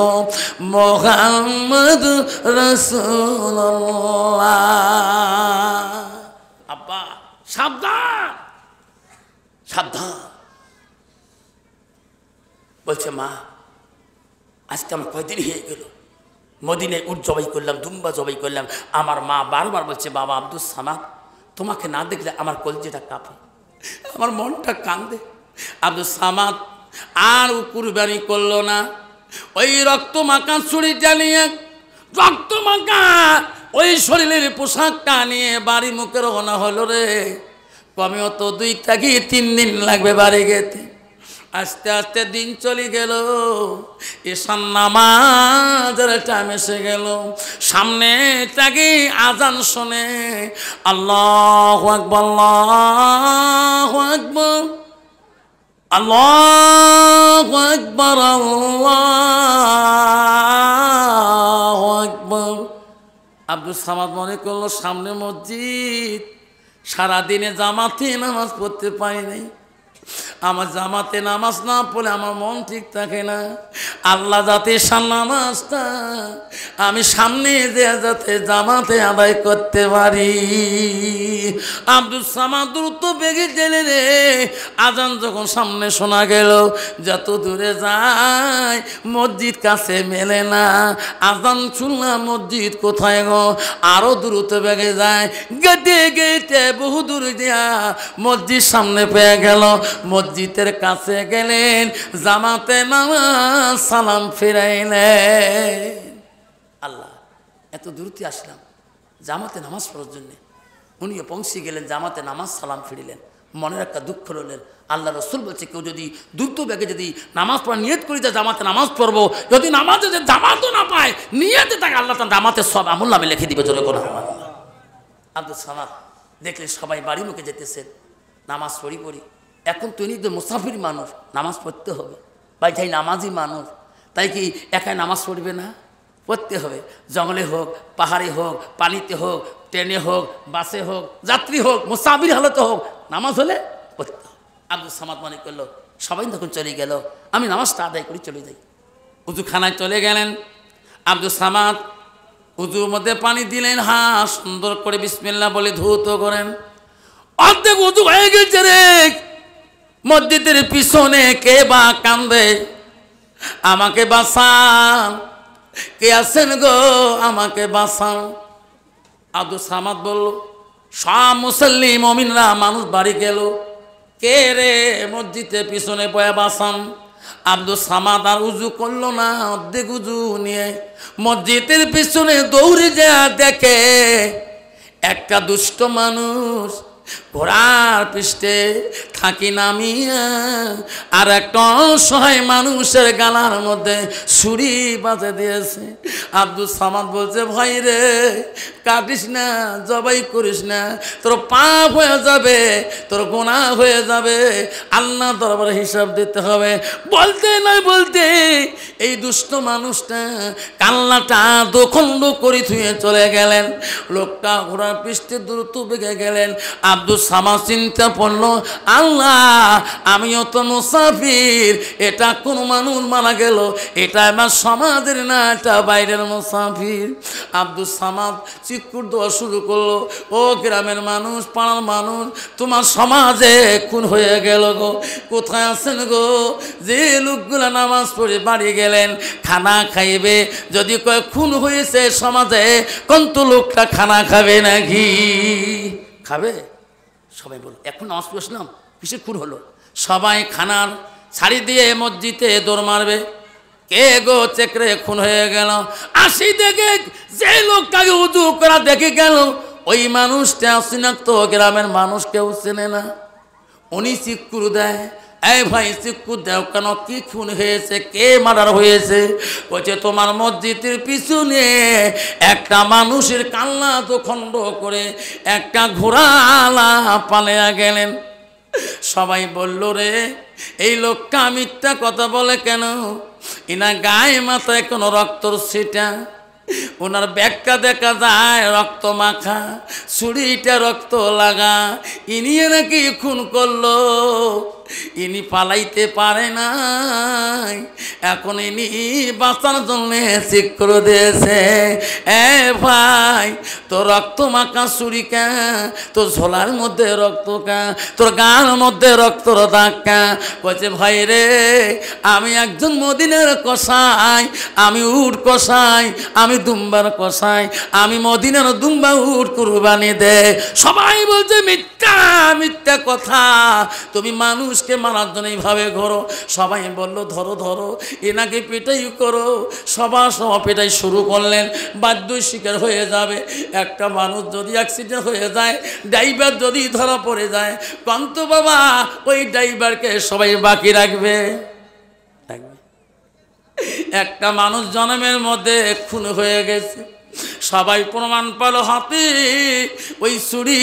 মুহাম্মাদুর রাসূলুল্লাহ। আব্বা সাবধান সাবধান। বলছে মা আজকে আমার কয়দিন হয়ে গেল, মদিনায় উট জবাই করলাম, দুম্বা জবাই করলাম। আমার মা বারবার বলছে বাবা আব্দুস সামাদ, তোমাকে না দেখলে আমার কলজেটা কাঁপে, আমার মনটা কান্দে। আব্দুস সামাদ আর কুরবানি করলো না। ওই রক্ত মাখা ছুরিটা নিয়ে, রক্ত মাখা ওই শরীরের পোশাকটা নিয়ে বাড়ি মুখে রওনা হলো রে। কমেও তো 2 থেকে 3 দিন লাগবে বাড়ি যেতে। আস্তে আস্তে দিন চলে গেল, ঈশান নামাজের টাইম এসে গেল। সামনে থেকে আজান শুনে আল্লাহু আকবার, আল্লাহু আকবার, আল্লাহু আকবার, আল্লাহু আকবার। আব্দুল সামাদ মনে করলো সামনে মসজিদ, সারাদিনে জামাতে নামাজ পড়তে পারি নাই, আমার জামাতে নামাজ না পড়লে আমার মন ঠিক থাকে না। আল্লাহ যাতে নামাজটা আমি সামনে যাতে জামাতে আদায় করতে পারি। আব্দুল সামাদ দ্রুত বেগে গেলে রে, আজান যখন সামনে শোনা গেল, যত দূরে যায় মসজিদ কাছে মেলে না। আজান শুনলাম মসজিদ কোথায় গো, আরো দ্রুত বেগে যায়, গেটে গেটে বহু দূর দিয়া মসজিদ সামনে পেয়ে গেল। মসজিদের কাছে গেলেন, জামাতে নামাজ সালাম ফিরাইলেন। আল্লাহ, এত দূরতে আসলাম জামাতে নামাজ পড়ার জন্যে, উনিও পৌঁছে গেলেন, জামাতে নামাজ সালাম ফিরিলেন। মনের একটা দুঃখ রইলেন। আল্লাহ রসুল বলছে, কেউ যদি দ্রুত বেগে যদি নামাজ পড়া নিয়ত করি যে জামাতে নামাজ পড়বো, যদি নামাজে যে জামাতও না পায়, নিয়তে তাকে আল্লাহ তার জামাতে সব আমল নামে লিখে দিবে। জোরে করে আব্দুল সামাদ দেখলে সবাই বাড়ি মুখে যেতেছেন, নামাজ পড়ি। এখন তো ইনি তো মুসাফির মানুষ, নামাজ পড়তে হবে। ভাই যাই নামাজি মানুষ, তাই কি একাই নামাজ পড়বে না? পড়তে হবে। জঙ্গলে হোক, পাহাড়ে হোক, পানিতে হোক, ট্রেনে হোক, বাসে হোক, যাত্রী হোক, মুসাফির হালতে হোক, নামাজ হলে পড়তে হবে। আব্দুল সামাদ মনে করলো সবাই তখন চলে গেল, আমি নামাজটা আদায় করে চলে যাই। উজুখানায় চলে গেলেন আব্দুল সামাদ, উজুর মধ্যে পানি দিলেন, সুন্দর করে বিসমিল্লাহ বলে ধৌত করেন। অর্ধেক উজু হয়ে গেছে রে, মসজিদের পিছনে কে বা কান্দে, আমাকে বাঁচান, কে আছেন গো আমাকে বাঁচান। আব্দুল সামাদ বলল, সব মুসল্লি মুমিনরা মানুষ বাড়ি গেল, কে রে মসজিদের পিছনে বয়া বাঁচান। আব্দুল সামাদ আর উজু করলো না, অর্ধেক উজু নিয়ে মসজিদের পিছনে দৌড়ে যা দেখে একটা দুষ্ট মানুষ ঘোড়ার পৃষ্ঠে থাকি নামিয়া আর একটা অসহায় মানুষের গালার মধ্যে ছুরি বাজে দিয়েছে। আব্দুল সামাদ বলছে, ভাই রে কাটিস না, জবাই করিস না, তোর পাপ হয়ে যাবে, তোর গুনাহ হয়ে যাবে, আল্লাহ দরবারে হিসাব দিতে হবে। বলতে নয় বলতে এই দুষ্ট মানুষটা কান্নাটা দোখণ্ড করে থুয়ে চলে গেলেন। লোকটা ঘোড়ার পৃষ্ঠে দ্রুত বেগে গেলেন। আব্দুল সামাদ চিন্তা পড়লো, আল্লাহ আমিও তো মুসাফির, এটা কোন মানুষ মারা গেল, এটা আমার সমাজের না, এটা বাইরের মুসাফির। আব্দুল সামাদ চিৎকার দেওয়া শুরু করলো, ও গ্রামের মানুষ, পাড়ার মানুষ, তোমার সমাজে খুন হয়ে গেল গো, কোথায় আছেন গো? যে লোকগুলা নামাজ পড়ে বাড়ি গেলেন, খানা খাইবে, যদি কয় খুন হয়েছে সমাজে, কত লোকটা খানা খাবে নাকি? খাবে? সবাই বল, এখন নামাজ পড়ছিলাম, কিসের খুন হলো? সবাই খানার ছাড়ি দিয়ে মসজিদে দৌড় মারবে, কে গো চেকরে খুন হয়ে গেল। আসি দেখে যে লোকটাকে উজু করা দেখে গেল, ওই মানুষটা চিনাক্ত, গ্রামের মানুষ কেউ চেনে না। উনি চিৎকুর দেয়, এই ভাই চিৎকুর দেও কেন, কি খুন হয়েছে, কে মার্ডার হয়েছে? বলছে তোমার মসজিদের পিছনে একটা মানুষের কান্না তো খণ্ড করে একটা ঘোড়ালা পালিয়ে গেলেন। সবাই বলল, রে এই লোকটা মিথ্যা কথা বলে কেন? ইনা গায়ে মাথায় কোনো রক্তর ছিটা, ওনার ব্যাগটা দেখা যায় রক্ত মাখা, ছুরিটা রক্ত লাগা, ইনি নাকি খুন করলো, ইনি পালাইতে পারে নাই, এখন ইনি বাঁচার জন্য ঠিক করে দিয়েছে। এ ভাই, তোর রক্ত মাখা ছুরি কা, তোর ঝোলার মধ্যে রক্ত কা, তোর গার মধ্যে রক্তর দাগ কা? বলছে, ভাই রে আমি একজন মদিনার কসাই, আমি উট কসাই, আমি দুম্বার কসাই, আমি মদিনার দুম্বা উট কুরবানি দে। সবাই বলছে মিথ্যা, মিথ্যা কথা, তুমি মানুষ মানুষকে মারার জন্য এইভাবে ঘোরো। সবাই বলল ধরো ধরো, এনাকে পেটাই করো। সবার পেটাই শুরু করলেন, বাধ্য শিকার হয়ে যাবে। একটা মানুষ যদি অ্যাক্সিডেন্ট হয়ে যায়, ড্রাইভার যদি ধরা পড়ে যায়, কান্ত বাবা ওই ড্রাইভারকে সবাই বাকি রাখবে? একটা মানুষ জন্মের মধ্যে খুন হয়ে গেছে, সবাই প্রমাণ পেল হাতে ওই ছুরি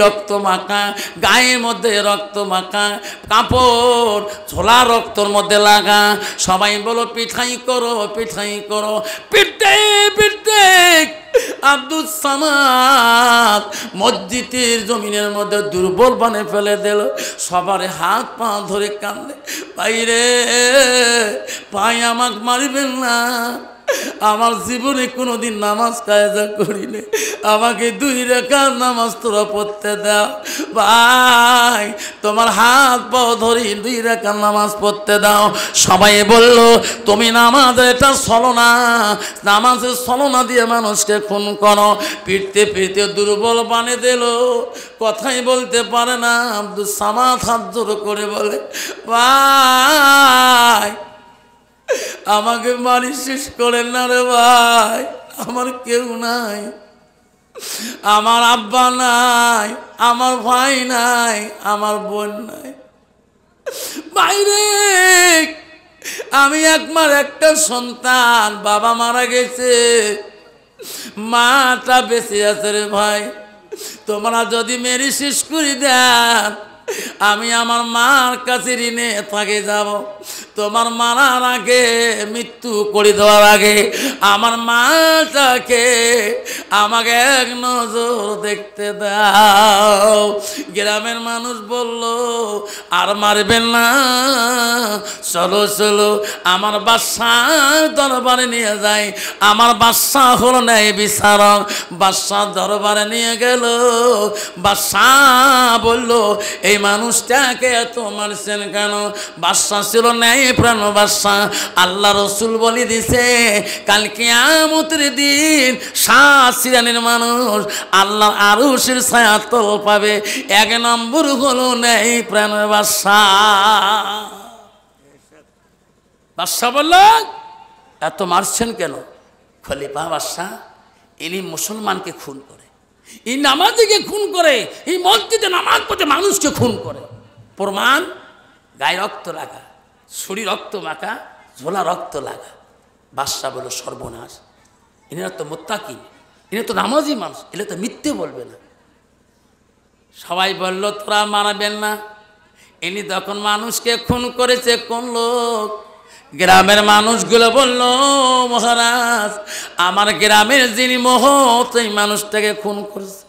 রক্ত মাখা, গায়ের মধ্যে রক্ত মাখা, কাপড় ঝোলা রক্তর মধ্যে লাগা। সবাই বলো পিঠাই করো, পিঠাই করো। পিঠতে পিঠতে আব্দুল সামাদ মসজিদের জমিনের মধ্যে দুর্বল বানে ফেলে দিল। সবার হাত পা ধরে কান্দে, বাইরে পাই আমাকে মারবেন না, আমার জীবনে কোনোদিন নামাজ কায়দা করিলে, আমাকে 2 রাকাত নামাজ তোরা পড়তে দাও। ভাই তোমার হাত পাও ধরি 2 রাকাত নামাজ পড়তে দাও। সবাই বলল তুমি নামাজের এটা ছলনা, নামাজের ছলনা দিয়ে মানুষকে খুন করো। পিটতে পিটতে দুর্বল বানিয়ে দিল, কথাই বলতে পারে না। আব্দুল সামাদ হাত জোর করে বলে, ভাই আমাকে মারি শেষ করেন না রে ভাই, আমার কেউ নাই, আমার আব্বা নাই, আমার ভাই নাই, আমার বোন নাই। বাইরে আমি একমার একটা সন্তান, বাবা মারা গেছে, মাটা বেঁচে আছে রে ভাই। তোমরা যদি মেরে শেষ করে দেন, আমি আমার মার কাছে ঋণে থাকে যাব। তোমার মারার আগে, মৃত্যু করে দেওয়ার আগে আমার মাটাকে আমাকে এক নজর দেখতে দাও। গ্রামের মানুষ বলল আর মারবেন না, চলো চলো আমার বাদশার দরবারে নিয়ে যাই। আমার বাদশা হলো ন্যায় বিচারক। বাদশার দরবারে নিয়ে গেল। বাদশাহ বলল এই মানুষটাকে এত মারছেন কেন? বাদশা ছিল ন্যায় প্রাণ বাদশা। আল্লাহ রসুল বলে দিছে কাল কিয়ামতের দিন 7 শ্রেণীর মানুষ আল্লাহর আরশের ছায়াতল পাবে। 1 নম্বর হলো ন্যায় প্রাণ বাদশা। বাদশা বলল এত মারছেন কেন? খলিফা বাদশা ইনি মুসলমানকে খুন করে, এই নামাজিকে খুন করে, এই মসজিদে নামাজ পড়তে মানুষকে খুন করে। প্রমাণ গায়ে রক্ত লাগা, ছুরি রক্ত মাখা, ঝোলা রক্ত লাগা। বাদশা বলল সর্বনাশ, এনারা তো মুত্তাকি, এনারা তো নামাজি মানুষ, এলে তো মিথ্যে বলবে না। সবাই বলল তোরা মারাবেন না। ইনি তখন মানুষকে খুন করেছে কোন লোক? গ্রামের মানুষগুলো বলল মহারাজ আমার গ্রামের যিনি মহৎ এই মানুষটাকে খুন করেছে।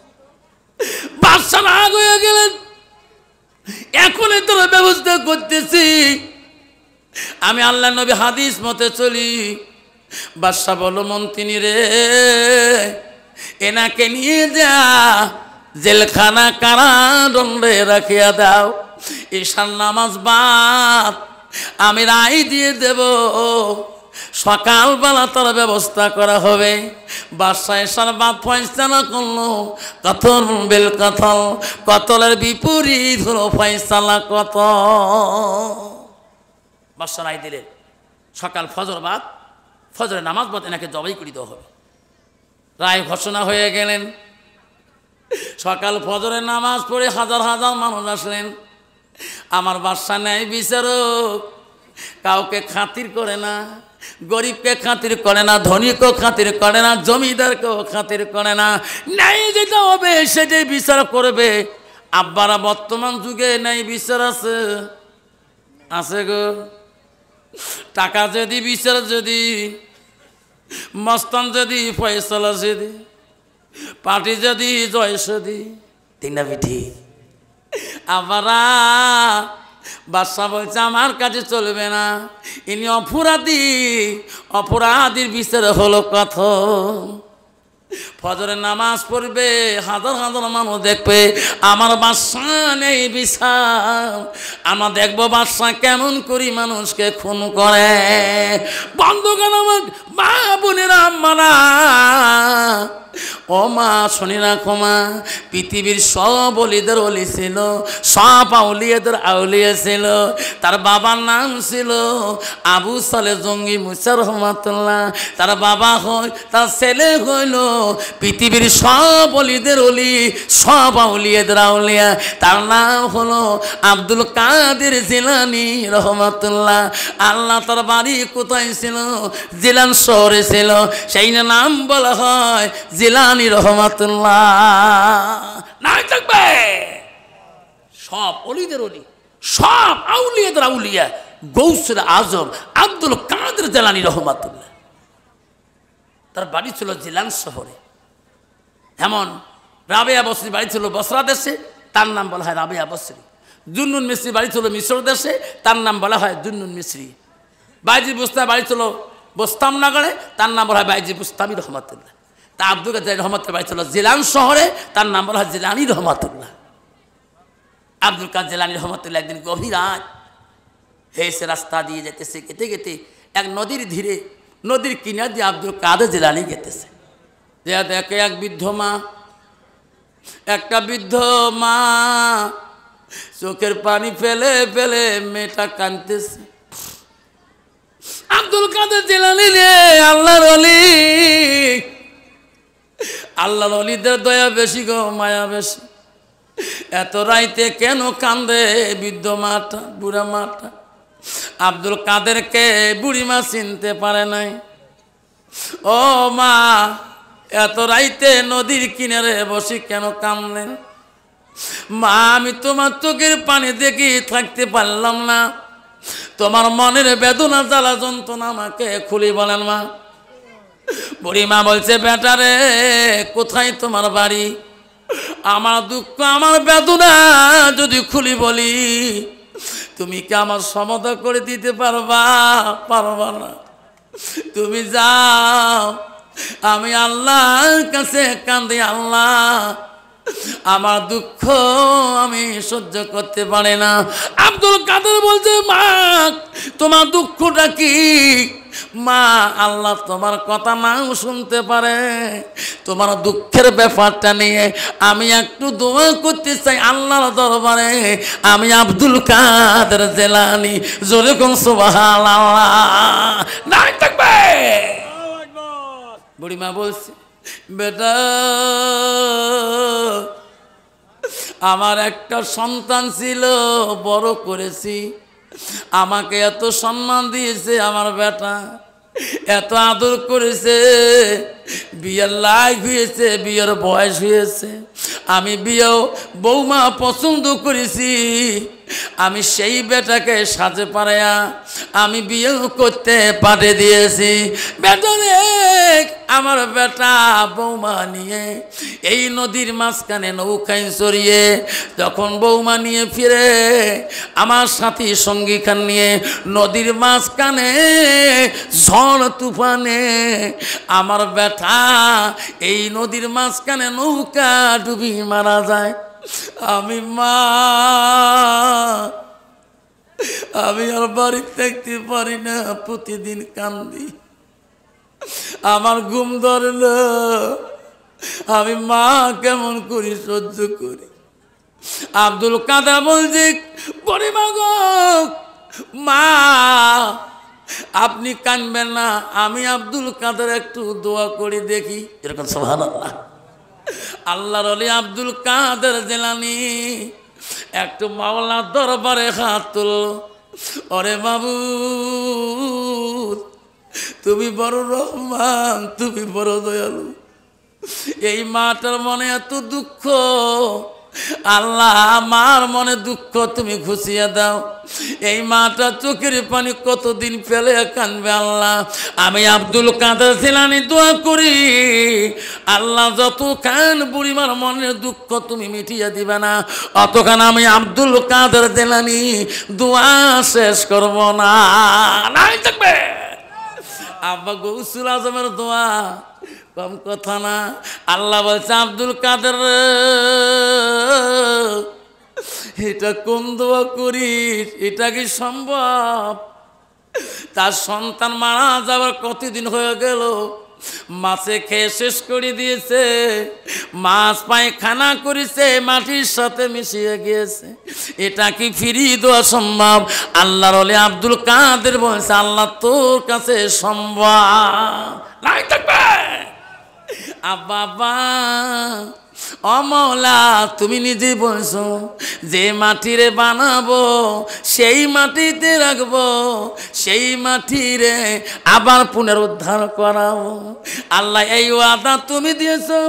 বাদশা রাগ হয়ে গেলেন, এখনই তোরা ব্যবস্থা করতেছি, আমি আল্লাহ নবী হাদিস মতে চলি। বাদশা বলল মন্ত্রী রে, এনাকে নিয়ে যা জেলখানা কারাদণ্ডে রাখিয়া দাও। ঈশার নামাজ বাদ আমি রায় দিয়ে দেব, সকালবেলা তার ব্যবস্থা করা হবে। বাদশা ঈশার বাদ ফয়সালা করলো কতল বেল কতল, কতলের বিপরীত হলো ফয়সালা কতল। বাদশা রায় দিলেন সকাল ফজর বাদ, ফজরের নামাজ বাদ এনাকে জবাই করে দেওয়া হবে। রায় ঘোষণা হয়ে গেলেন। সকাল ফজরের নামাজ পড়ে হাজার হাজার মানুষ আসলেন। আমার বাদশা ন্যায় বিচারক, কাউকে খাতির করে না, গরিবকে খাতির করে না, ধনীকেও খাতির করে না, জমিদারকেও খাতির করে না। ন্যায় যেটা হবে সেটাই বিচার করবে। আব্বারা বর্তমান যুগে ন্যায় বিচার আছে, আছে গো। টাকা যদি বিচার, যদি মস্তান যদি ফয়সালা যদি পার্টি যদি জয় সদি তিনা পিঠি। আবারা বাদশা বলছে আমার কাছে চলবে না, ইনি অপরাধী, অপরাধীর বিচার হলো কথ। ফজরের নামাজ পড়বে, হাজার হাজার মানুষ দেখবে আমার বাদশা নেই বিশাল। আমরা দেখবো বাদশা কেমন করি মানুষকে খুন করে। বন্ধুগণ আমার মা বোনেরা আম্মারা, ও মা শুনি রাখো মা, পৃথিবীর সব অলিদের অলি ছিল, সব আউলিয়াদের আউলিয়া ছিল। তার বাবার নাম ছিল আবু সালে জঙ্গি মুসা রহমাতুল্লাহ। তার বাবা হয়, তার ছেলে হইল পৃথিবীর সব অলিদের অলি, সব আউলিয়াদের আউলিয়া। তার নাম হলো আব্দুল কাদের জিলানী রহমাতুল্লাহ। আল্লাহ তার বাড়ি কোথায় ছিল? জিলান শহরে ছিল, সেই নাম বলা হয় জিলানী রহমাতুল্লাহ। নাই থাকবে সব অলিদের অলি, সব আউলিয়াদের আউলিয়া, গৌসুল আজম আব্দুল কাদের জিলানী রহমাতুল্লাহ। তার বাড়ি ছিল জিলান শহরে। এমন রাবেয়া বসরি বাড়ি ছিল বসরা দেশে, তার নাম বলা হয় রাবেয়া বসরি। জুন্নুন মিস্রি বাড়ি ছিল মিশর দেশে, তার নাম বলা হয় জুন্নুন মিস্রি। বাইজি বুস্তামি বাড়ি ছিল বোস্তাম নগরে, তার নাম বলা হয় বাইজি বুস্তামি রহমাতুল্লাহ। তা আব্দুল কাদের রহমাতুল্লাহ বাড়ি ছিল জিলান শহরে, তার নাম বলা হয় জিলানী রহমাতুল্লাহ। আব্দুল কাদের জিলানী রহমাতুল্লাহ একদিন গভীর রাত হেসে রাস্তা দিয়ে যেতেছে, গেতে গেতে এক নদীর ধীরে, নদীর কিনার দিয়ে আব্দুল কাদের জিলানী গেতেছে। যে দেখে এক বৃদ্ধ মা, একটা বৃদ্ধ মা চোখের পানি ফেলে ফেলে মেয়েটা কাঁদতেছে। আব্দুল কাদের জিলানী রে আল্লাহর ওলি, আল্লাহর ওলিদের দয়া বেশি গো, মায়া বেশি। এত রাইতে কেন কান্দে বৃদ্ধ মাটা, বুড়া মাটা? আব্দুল কাদেরকে বুড়ি মা চিনতে পারে নাই। ও মা, এত রাইতে নদীর কিনারে বসে কেন কাঁদলেন? মা, আমি তোমার চোখের পানি দেখি থাকতে পারলাম না, তোমার মনের বেদনা জ্বালা যন্ত্রণা আমাকে খুলি বলেন মা। বুড়ি মা বলছে, বেটারে কোথায় তোমার বাড়ি? আমার দুঃখ আমার বেদনা যদি খুলি বলি, তুমি কি আমার সমাধান করে দিতে পারবা? পারবা না। তুমি যাও, আমি আল্লাহর কাছে কান্দি, আল্লাহ আমার দুঃখ আমি সহ্য করতে পারি না। আব্দুল কাদের বলছে, মা তোমার দুঃখটা কি? মা, আল্লাহ তোমার কথা নাও শুনতে পারে, তোমার দুঃখের ব্যাপারটা নিয়ে আমি একটু দোয়া করতে চাই আল্লাহর দরবারে। আমি আব্দুল কাদের জিলানী, জোরে কোন সুবহানাল্লাহ। নাই থাকবে। বুড়িমা বলছে, বেটা আমার একটা সন্তান ছিল, বড় করেছি, আমাকে এত সম্মান দিয়েছে আমার বেটা, এত আদর করেছে, বিয়ের লাইক হয়েছে, বিয়ের বয়স হয়েছে, আমি বিয়েও বৌমা পছন্দ করেছি, আমি সেই বেটাকে সাজে পাড়াইয়া আমি বিয়েও করতে পাঠিয়ে দিয়েছি। বেটা রে, আমার বেটা বৌমা নিয়ে এই নদীর মাঝখানে নৌকায় চড়িয়ে যখন বৌমা নিয়ে ফিরে, আমার সাথী সঙ্গী খান নিয়ে নদীর মাঝখানে ঝড় তুফানে আমার বেটা এই নদীর মাঝখানে নৌকা ডুবি মারা যায়। আমি মা, আমি আর বাড়ি থাকতে পারি না, প্রতিদিন কান্দি, আমার ঘুম ধরে না, আমি মা কেমন করি সহ্য করি। আব্দুল কাদের বলছে, পরিমা গো মা, আপনি কানবেন না, আমি আব্দুল কাদের একটু দোয়া করি দেখি। এরকম সুবহানাল্লাহ। আল্লাহর ওলি আব্দুল কাদের জিলানী একটু মাওলার দরবারে হাত তুলল। ওরে মাবুদ, তুমি বড় রহমান, তুমি বড় দয়ালু। এই মাটার মনে এত দুঃখ, আল্লাহ আমার মনে দুঃখ তুমি ঘুষিয়ে দাও। এই মাটা চোখের পানি কতদিন ফেলে কানবে আল্লাহ। আমি আব্দুল কাদের জিলানী দোয়া করি, আল্লাহ যতক্ষণ বুড়িমার মনের দুঃখ তুমি মিটিয়ে দিবে না, অতক্ষণ আমি আব্দুল কাদের জিলানী দোয়া শেষ করব না। নাই থাকবে। আব্বা গৌসুল আজমের দোয়া কম কথা না। আল্লাহ বলছে আব্দুল কাদের এটা কোন দোয়া করিস, এটা কি সম্ভব? তার সন্তান মারা যাওয়ার কতদিন হয়ে গেল, মাছে খেয়ে শেষ করে দিয়েছে, মাছ পায়খানা করেছে, মাটির সাথে মিশিয়ে গিয়েছে, এটা কি ফিরিয়ে দেওয়া সম্ভব? আল্লাহর ওলি আব্দুল কাদের বলছে আল্লাহ তোর কাছে সম্ভব নাই থাকবে। বাবা ও মওলা, তুমি নিজে বলছো যে মাটিরে বানাবো সেই মাটিতে রাখবো, সেই মাটিরে আবার পুনরুদ্ধার করাবো। আল্লাহ এই ওয়াদা তুমি দিয়েছো,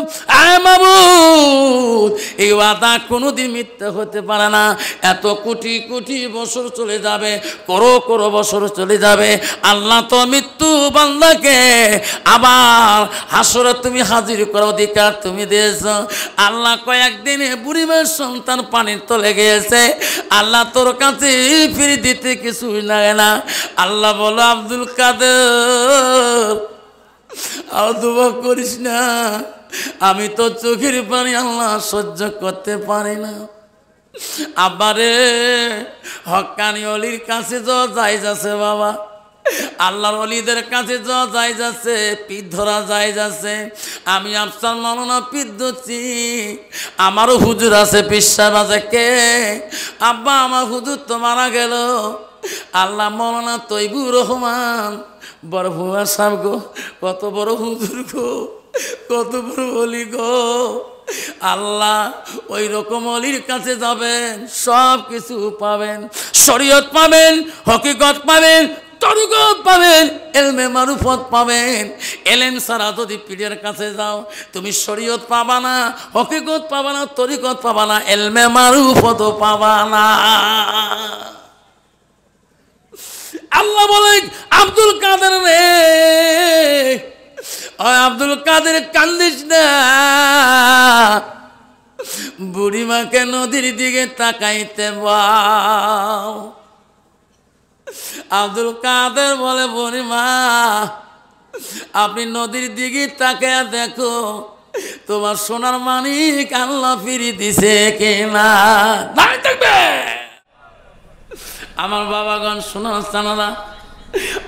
আয় মাবুদ এই ওয়াদা কোনোদিন মিথ্যা হতে পারে না। এত কোটি কোটি বছর চলে যাবে, করো বছর চলে যাবে, আল্লাহ তো মৃত্যু বান্দাকে আবার হাসরে তুমি হাজির করার অধিকার তুমি দিয়েছো। আল্লাহ কয়েকদিনে বুড়িমার সন্তান পানির তলে গিয়েছে, আল্লাহ তোর কাছে ফিরে দিতে কিছুই লাগে না। আল্লাহ বলো আব্দুল কাদের আর দোয়া করিস না, আমি তো চোখের পানি আল্লাহ সহ্য করতে পারি না। আবারে হক্কানি অলির কাছে যাওয়া যায় যাচ্ছে বাবা, আল্লাহর অলিদের কাছে যাওয়া যায় যাচ্ছে, পিঠ ধরা যায় যাচ্ছে। আমি আফসার মাওলানা পিঠ ধরছি, আমারও হুজুর আছে, পিসাব আছে। কে? আব্বা আমার হুজুর তো মারা গেল। আল্লাহ মাওলানা তৈবুর রহমান বড় ভুয়া সাহেব গো, কত বড় হুজুর গো, কত বড় অলি গো। আল্লাহ ওই রকম অলির কাছে যাবেন, সব কিছু পাবেন, শরীয়ত পাবেন, হকিকত পাবেন, তরিকত পাবেন, এলমে মারুফত পাবেন। এলেম ছাড়া যদি পীরের কাছে যাও তুমি শরীয়ত পাবা না, হকিকত পাবা না, তরিকত পাবা না, এলমে মারুফত পাবা না। আল্লাহ বলে আব্দুল কাদের রে, আব্দুল কাদের কান্দিস না, বুড়িমাকে নদীর দিকে তাকাইতে বাও। আব্দুল কাদের বলে বুড়িমা আপনি নদীর দিকে তাকায় দেখো তোমার সোনার মানিক আল্লাহ ফিরি দিছে কিনা। দাঁড়িয়ে থাকবে আমার বাবাগণ, শোনার জানারা,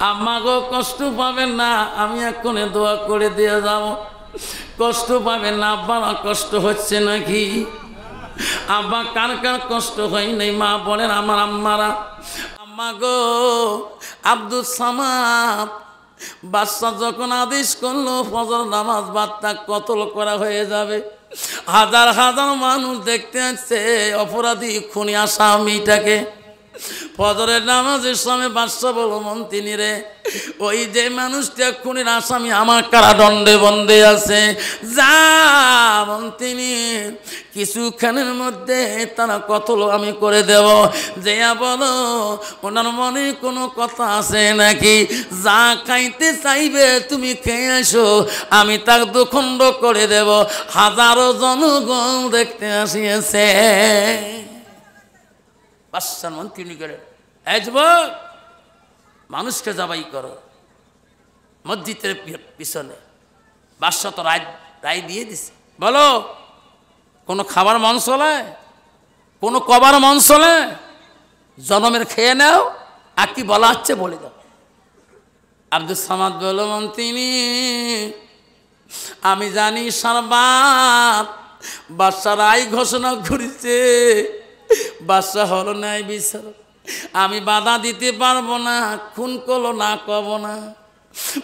আম্মা গো কষ্ট পাবেন না, আমি এক্ষণে দোয়া করে দিয়ে যাব, কষ্ট পাবেন না। আব্বারা কষ্ট হচ্ছে নাকি? আব্বা কার কার কষ্ট হয় নাই মা বলেন আমার আম্মারা। আম্মা গো আব্দুল সামাদ বাদশা যখন আদেশ করলো ফজর নামাজ বাদটা কতল করা হয়ে যাবে, হাজার হাজার মানুষ দেখতে আসছে অপরাধী খুনি আসামিটাকে। ফজরের নামাজের সময় বাদশা বলো মন্ত্রী রে, ওই যে মানুষটা খুনির আসামি আমার কারাদণ্ডে বন্দে আছে, যা মন্ত্রী কিছুক্ষণের মধ্যে তারা কতল আমি করে দেব, যে বলো ওনার মনে কোনো কথা আছে নাকি, যা খাইতে চাইবে তুমি খেয়ে আসো, আমি তার দুখণ্ড করে দেব। হাজারো জনগণ দেখতে আসিয়েছে। বাদশার মন্ত্রী করে এই যুবক মানুষকে জবাই করো মসজিদের পিছনে। বাদশা তো রায় দিয়ে দিছে, বলো কোনো খাবার মন চলে, কোনো কবার মন চলে, জনমের খেয়ে নাও, আর কি বলা হচ্ছে বলে দাও। আব্দুল সামাদ বলো মন্ত্রী আমি জানি সারবাত বাদশা রায় ঘোষণা করেছে, বাদশা হলো নাই বিচারক, আমি বাধা দিতে পারবো না, খুন করলো না কব না।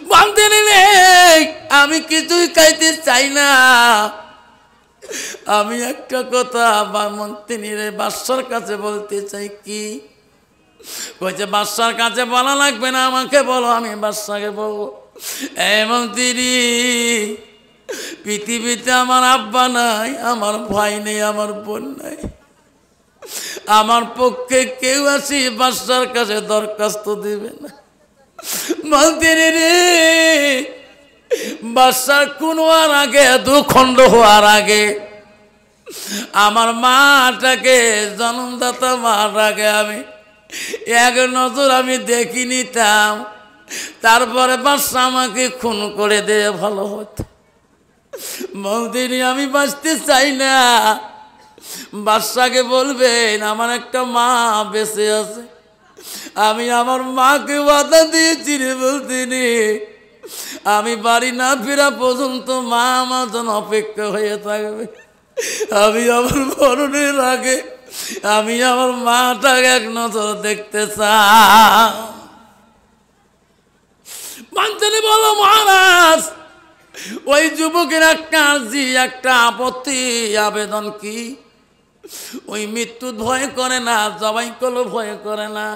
মন্ত্রী রে আমি কিছুই খাইতে চাই না, আমি একটা কথা বা মন্ত্রী রে বাদশার কাছে বলতে চাই। কি বলছে? বাদশার কাছে বলা লাগবে না, আমাকে বলো, আমি বাদশাকে বলবো। এই মন্ত্রী পৃথিবীতে আমার আব্বা নাই, আমার ভাই নেই, আমার বোন নাই, আমার পক্ষে কেউ আসি বাদশার কাছে দরখাস্ত দিবে না। মন্ত্রী রে বাদশার খুন হওয়ার আগে, দুখণ্ড হওয়ার আগে, আমার মাটাকে জন্মদাতা মাটাকে আমি এক নজর আমি দেখি নিতাম, তারপরে বাদশা আমাকে খুন করে দিয়ে ভালো হতো। মন্ত্রী আমি বাঁচতে চাই না। বাদশাকে বলবেন আমার একটা মা বেঁচে আছে, আমি আমার মাকে বাধা দিয়েছি রে বলতিনি, আমি বাড়ি না ফেরা পর্যন্ত মা আমার জন্য অপেক্ষা হয়ে থাকবে। আমি আমার মরণের আগে আমি আমার মাটাকে এক নজর দেখতে চাই। মন্ত্রী বলো মহারাজ, ওই যুবকের একটা আর্জি, একটা আপত্তি আবেদন কি? ওই মৃত্যু ভয় করে না, জবাই করলো ভয় করে না।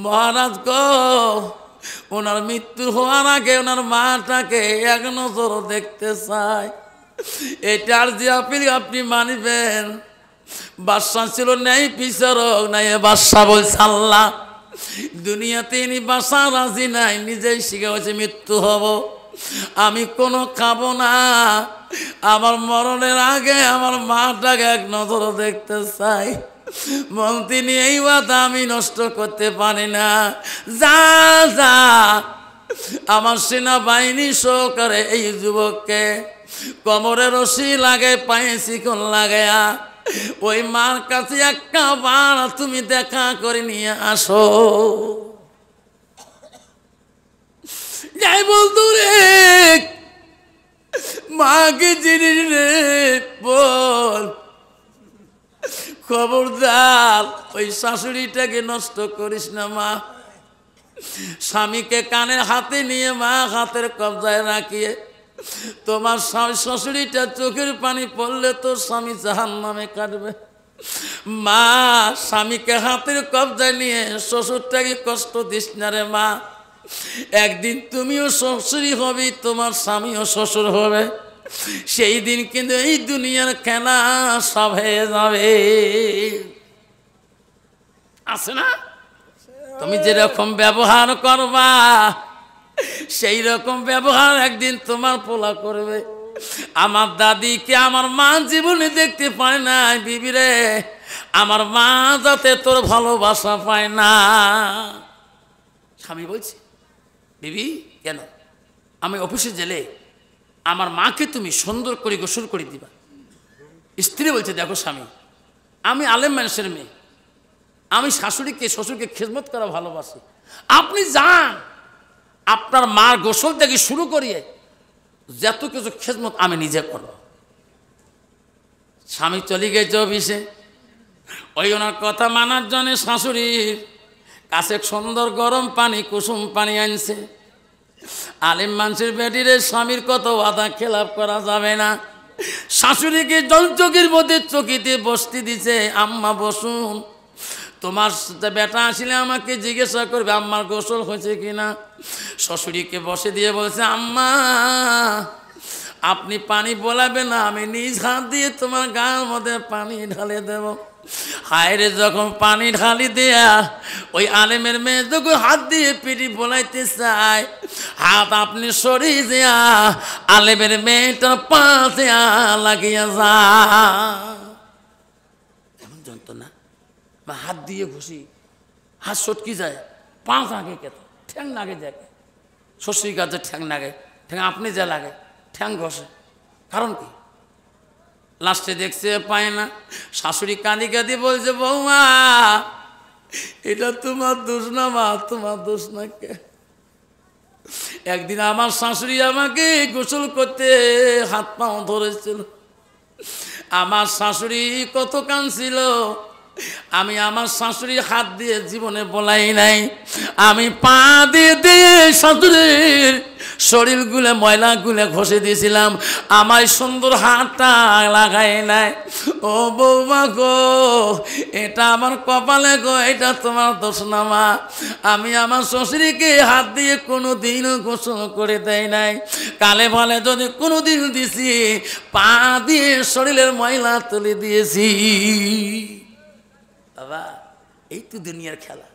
মহারাজ গো, ওনার মৃত্যু হওয়ার আগে ওনার মাটাকে এক নজর দেখতে চায়। এটা আর্জি আপিল আপনি মানবেন? বাদশা ছিল ন্যায় বিচারক, নাই বাদশা বলছে আল্লাহ দুনিয়াতে ইনি বাসা রাজি নাই, নিজেই শিখে হয়েছে মৃত্যু হব, আমি কোনো খাবো না, আমার মরণের আগে আমার মাটাকে এক নজর দেখতে চাই। মন্ত্রী এই কথা আমি নষ্ট করতে পারি না, যা যা আমার সেনাবাহিনী সহকারে এই যুবককে কোমরে রশি লাগে, পায়ে শিকল লাগায়া ওই মার কাছে একটা বার তুমি দেখা করে নিয়ে আসো। যাই বলতো রে, মাকে চিনিস রে, বল খবরদার ওই শাশুড়িটাকে নষ্ট করিস না মা। স্বামীকে কানের হাতে নিয়ে মা হাতের কবজায় রাখিয়ে, তোমার শ্বশুরিটা চোখের পানি পড়লে তোর স্বামী জাহান্নামে কাটবে। মা স্বামীকে হাতের কবজায় নিয়ে শ্বশুরটাকে কষ্ট দিস না রে মা, একদিন তুমিও শ্বশুরই হবে, তোমার স্বামীও শ্বশুর হবে, সেই দিন কিন্তু এই দুনিয়ার খেলা সব হয়ে যাবে। আছে না? তুমি যেরকম ব্যবহার করবা সেই রকম ব্যবহার একদিন তোমার পোলা করবে। আমার দাদিকে আমার মা জীবনে দেখতে পায় না বিবি রে, আমার মা যাতে তোর ভালোবাসা পায় না। স্বামী বলছে বিবি কেন, আমি অফিসে গেলে আমার মাকে তুমি সুন্দর করে গোসল করে দিবা। স্ত্রী বলছে দেখো স্বামী, আমি আলেম মানুষের মেয়ে, আমি শাশুড়িকে শ্বশুরকে খেদমত করা ভালোবাসি, আপনি যান আপনার মার গোসল থেকে শুরু করিয়ে যত কিছু খেদমত আমি নিজে করব। স্বামী চলে গেছে অফিসে, ওই ওনার কথা মানার জন্য শাশুড়ির কাছে সুন্দর গরম পানি কুসুম পানি আনছে। আলিম মানুষের বেটিরে স্বামীর কত ওয়াদা খেলাপ করা যাবে না। শাশুড়িকে জল চকির মধ্যে চকিতে বসতে দিছে, আম্মা বসুন, তোমার বেটা আসলে আমাকে জিজ্ঞাসা করবে আম্মার গোসল হয়েছে কিনা। শ্বশুরিকে বসে দিয়ে বলছে আম্মা আপনি পানি বলাবেন না, আমি নিজ হাত দিয়ে তোমার গায়ের মধ্যে পানি ঢালে দেব। হায়রে যখন পানি ঢালি দেয়া ওই আলেমের মেয়ে যখন হাত দিয়ে পিটি বলাইতে চায়, হাত আপনি সরিয়ে দেয়া আলেমের মেয়েটার পাশে লাগিয়া যা। এমন যন্ত্রণা, বা হাত দিয়ে ঘুষি, হাত সটকি যায়, পাঁচ আগে কেত ঠ্যাং লাগে যায়, শ্বশুরি গাছে ঠ্যাং লাগে, ঠ্যাং আপনি যা লাগে ঠ্যাং ঘষে, কারণ কি? লাস্টে দেখছে পায় না, শাশুড়ি কাঁদি কাঁদি বলছে বৌমা এটা তোমার দোষ না মা, তোমার দোষ না। কে একদিন আমার শাশুড়ি আমাকে গোসল করতে হাত পাও ধরেছিল, আমার শাশুড়ি কত কাঁদছিল, আমি আমার শাশুড়ি হাত দিয়ে জীবনে বলাই নাই, আমি পা দিয়ে দিয়ে শাশুড়ির শরীর গুলে ময়লা গুলে ঘষে দিয়েছিলাম, আমার সুন্দর হাতটা লাগাই নাই। ও বৌমা গো এটা আমার কপালে গো, এটা তোমার দোষ না মা, আমি আমার শ্বশুরিকে হাত দিয়ে কোনো দিন গোসল করে দেয় নাই, কালে ভালে যদি কোনো দিন দিছি পা দিয়ে শরীরের ময়লা তুলে দিয়েছি। বাবা এই তো দুনিয়ার খেলা,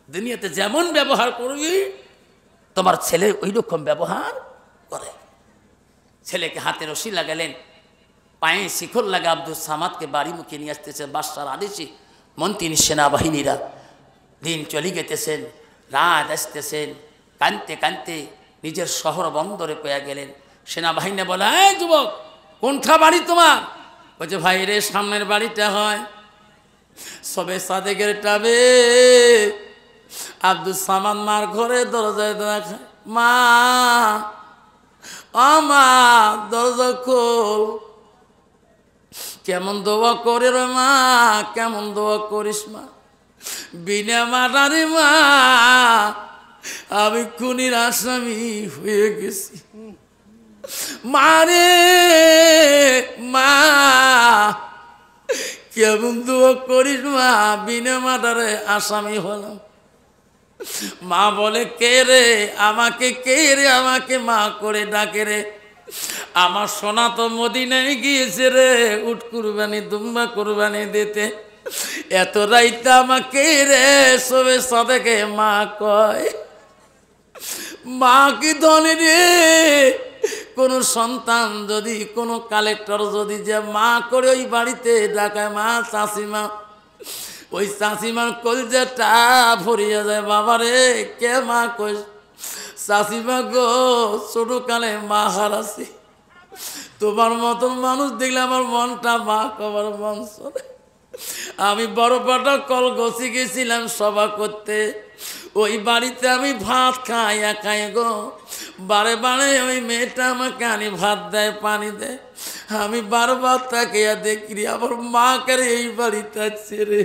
দুনিয়াতে যেমন ব্যবহার করবি তোমার ছেলে ওই রকম ব্যবহার করে। ছেলেকে হাতে রশি লাগালেন, পায়ে শিখর লাগা আব্দুল সামাদকে বাড়ি মুখে নিয়ে আসতেছেন বাদশার আদেশে। মন্ত্রী সেনাবাহিনীরা দিন চলে যেতেছেন, রাত আসতেছেন, কানতে কানতে নিজের শহর বন্দরে পেয়ে গেলেন। সেনাবাহিনী বলে, এই যুবক, কোনটা বাড়ি তোমার? বলছে, ভাই রে, সামনের বাড়িটা হয়। সবে সাদেকের টাবে আব্দুল সামাদ মার ঘরে দরজায় দেখা, মা, মা, দরজা খোল। কেমন দোয়া করে রে মা, কেমন দোয়া করিস মা? বিনা মাটারে মা, আমি খুনির আসামি হয়ে গেছি। মারে মা, কেমন দোয়া করিস মা, বিনা মাটারে আসামি হলাম। মা বলে, কে রে আমাকে, কে রে আমাকে মা করে ডাকে রে? আমার সোনা তো মদিনায় গিয়েছে রে উট কুরবানি, দুম্বা কুরবানি দিতে। এত রাইতে আমাকে রে সবে সাদেকে মা কয়। মা কি ধনী রে? কোন সন্তান যদি, কোন কালেক্টর যদি যে মা করে ওই বাড়িতে ডাকায়, মা, চাষিমা, ওই চাষিমার কলজাটা ভরিয়া যায়। বাবারে, কে মা কই? চাষিমা গো, ছোটকালে মা হারাছি, তোমার মতন মানুষ দেখলে আমার মনটা মা কবার মন চলে। আমি বড় পাটা কল গছি গেছিলাম সভা করতে, ওই বাড়িতে আমি ভাত খাই একাই গো। বারে বারে ওই মেয়েটা আমাকে আনি ভাত দেয়, পানি দেয়। আমি বারবার তাকে দেখি আমার মা কারে এই বাড়িতে ছেড়ে।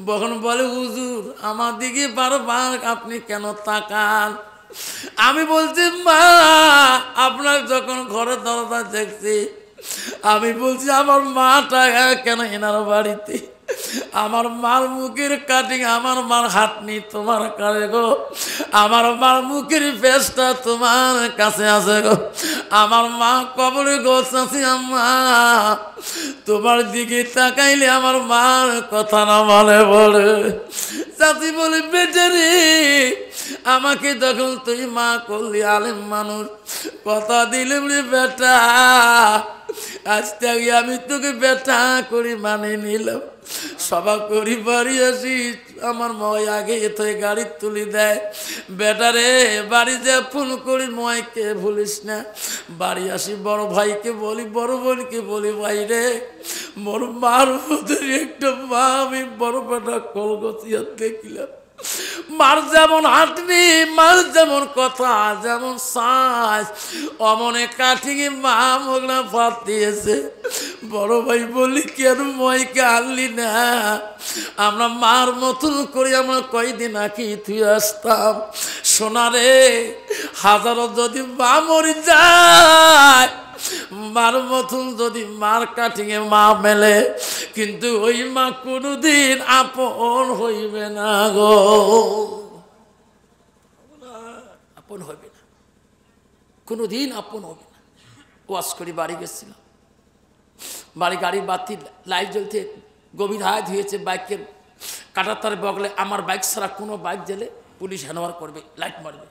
বখন বলে, হুজুর আমার দিকে বারবার আপনি কেন তাকান? আমি বলছি, মা, আপনার যখন ঘরে দরজা দেখছি, আমি বলছি আমার মাটা কেন এনার বাড়িতে? আমার মার মুখের কাটিং, আমার মার হাতনি তোমার কাছে গো। আমার মার মুখের ফেসটা তোমার কাছে আছে গো। আমার মা কবরে গো চাচি, আম্মা তোমার দিকে তাকাইলে আমার মার কথা না বলে বলে। চাচি বলে, বেচারি, আমাকে তখন তুই মা করলি, আলেম মানুষ, কথা দিলাম রে বেটা, আজ থেকে আমি তোকে বেটা করি মানে নিলাম। সভা করি বাড়ি আসি, আমার ময় আগে এতে গাড়ি তুলি দেয়। বেটারে, বাড়ি যা ফোন করি, ময়কে ভুলিস না। বাড়ি আসি বড় ভাইকে বলি, বড় বোনকে বলি, ভাই রে, মোর মার মতো একটা মা আমি বড় বেটা কলগতিয়া দেখিলাম। মার যেমন হাঁটনি, মার যেমন কথা, যেমন সাজ, অমনে কাঠিঙে মা মোগলা ভাত দিয়েছে। বড় ভাই বলি, কেন ময়কে আনলি না? আমরা মার মতন করে আমরা কয়দিন আগে তুই আসতাম। সোনারে, হাজারো যদি মা মরি যায়, মার মতন যদি মার কাটিংয়ে মা মেলে, কিন্তু ওই মা কোনোদিন আপন হইবে না গো, আপন হইবে না, কোনোদিন আপন হবে না। ওয়াজ করি বাড়ি গেছিলাম, বাড়ি গাড়ির বাতি লাইট জ্বলতে গভীর হাত হয়েছে, বাইকের কাটাতার বগলে আমার বাইক ছাড়া কোনো বাইক জ্বলে পুলিশ হ্যান্ডওভার করবে, লাইট মারবে।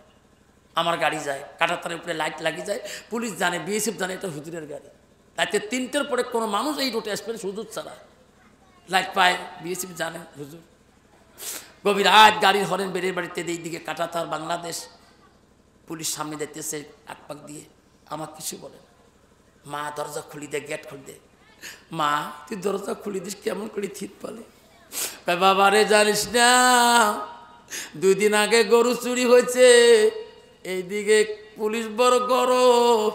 আমার গাড়ি যায়, কাটাতারের উপরে লাইট লাগিয়ে যায়, পুলিশ জানে, বিএসএফ জানে এটা হুজুরের গাড়ি। রাতে 3টের পরে কোনো মানুষ এই রোডে আসবে হুজুর ছাড়া, লাইট পায়, বিএসএফ জানে হুজুর। গভীর রাত গাড়ির হরেন বেড়ে বাড়িতে এই দিকে কাটাতার, বাংলাদেশ, পুলিশ সামনে দেখতেছে আকপাক দিয়ে, আমার কিছু বলে না। মা দরজা খুলি দে, গেট খুলি দে। মা, তুই দরজা খুলি দিস, কেমন করে থিত পালে? বাবা রে, জানিস না 2 দিন আগে গরু চুরি হয়েছে, এইদিকে পুলিশ বড় গরম।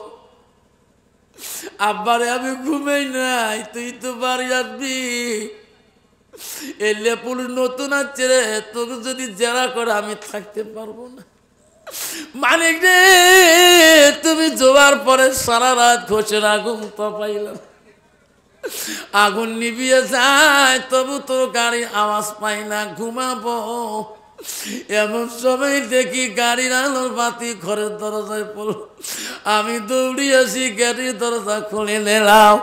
আব্বারে আমি ঘুমাই নাই, তুই তো বাড়ি আসবি, এলে পুলিশ নতুন আছে রে, তোকে যদি জেরা করে আমি থাকতে পারবো না। মানিক রে, তুমি জোয়ার পরে সারা রাত ঘষের আগুন তো পাইলাম, আগুন নিভিয়ে যায়, তবু তোর গাড়ি আওয়াজ পাই না, ঘুমাবো। এমন সময় দেখি গাড়ির আলোর বাতি ঘরের দরজায় পড়ল, আমি দৌড়ি আসি, গাড়ির দরজা খুলে নিলাম।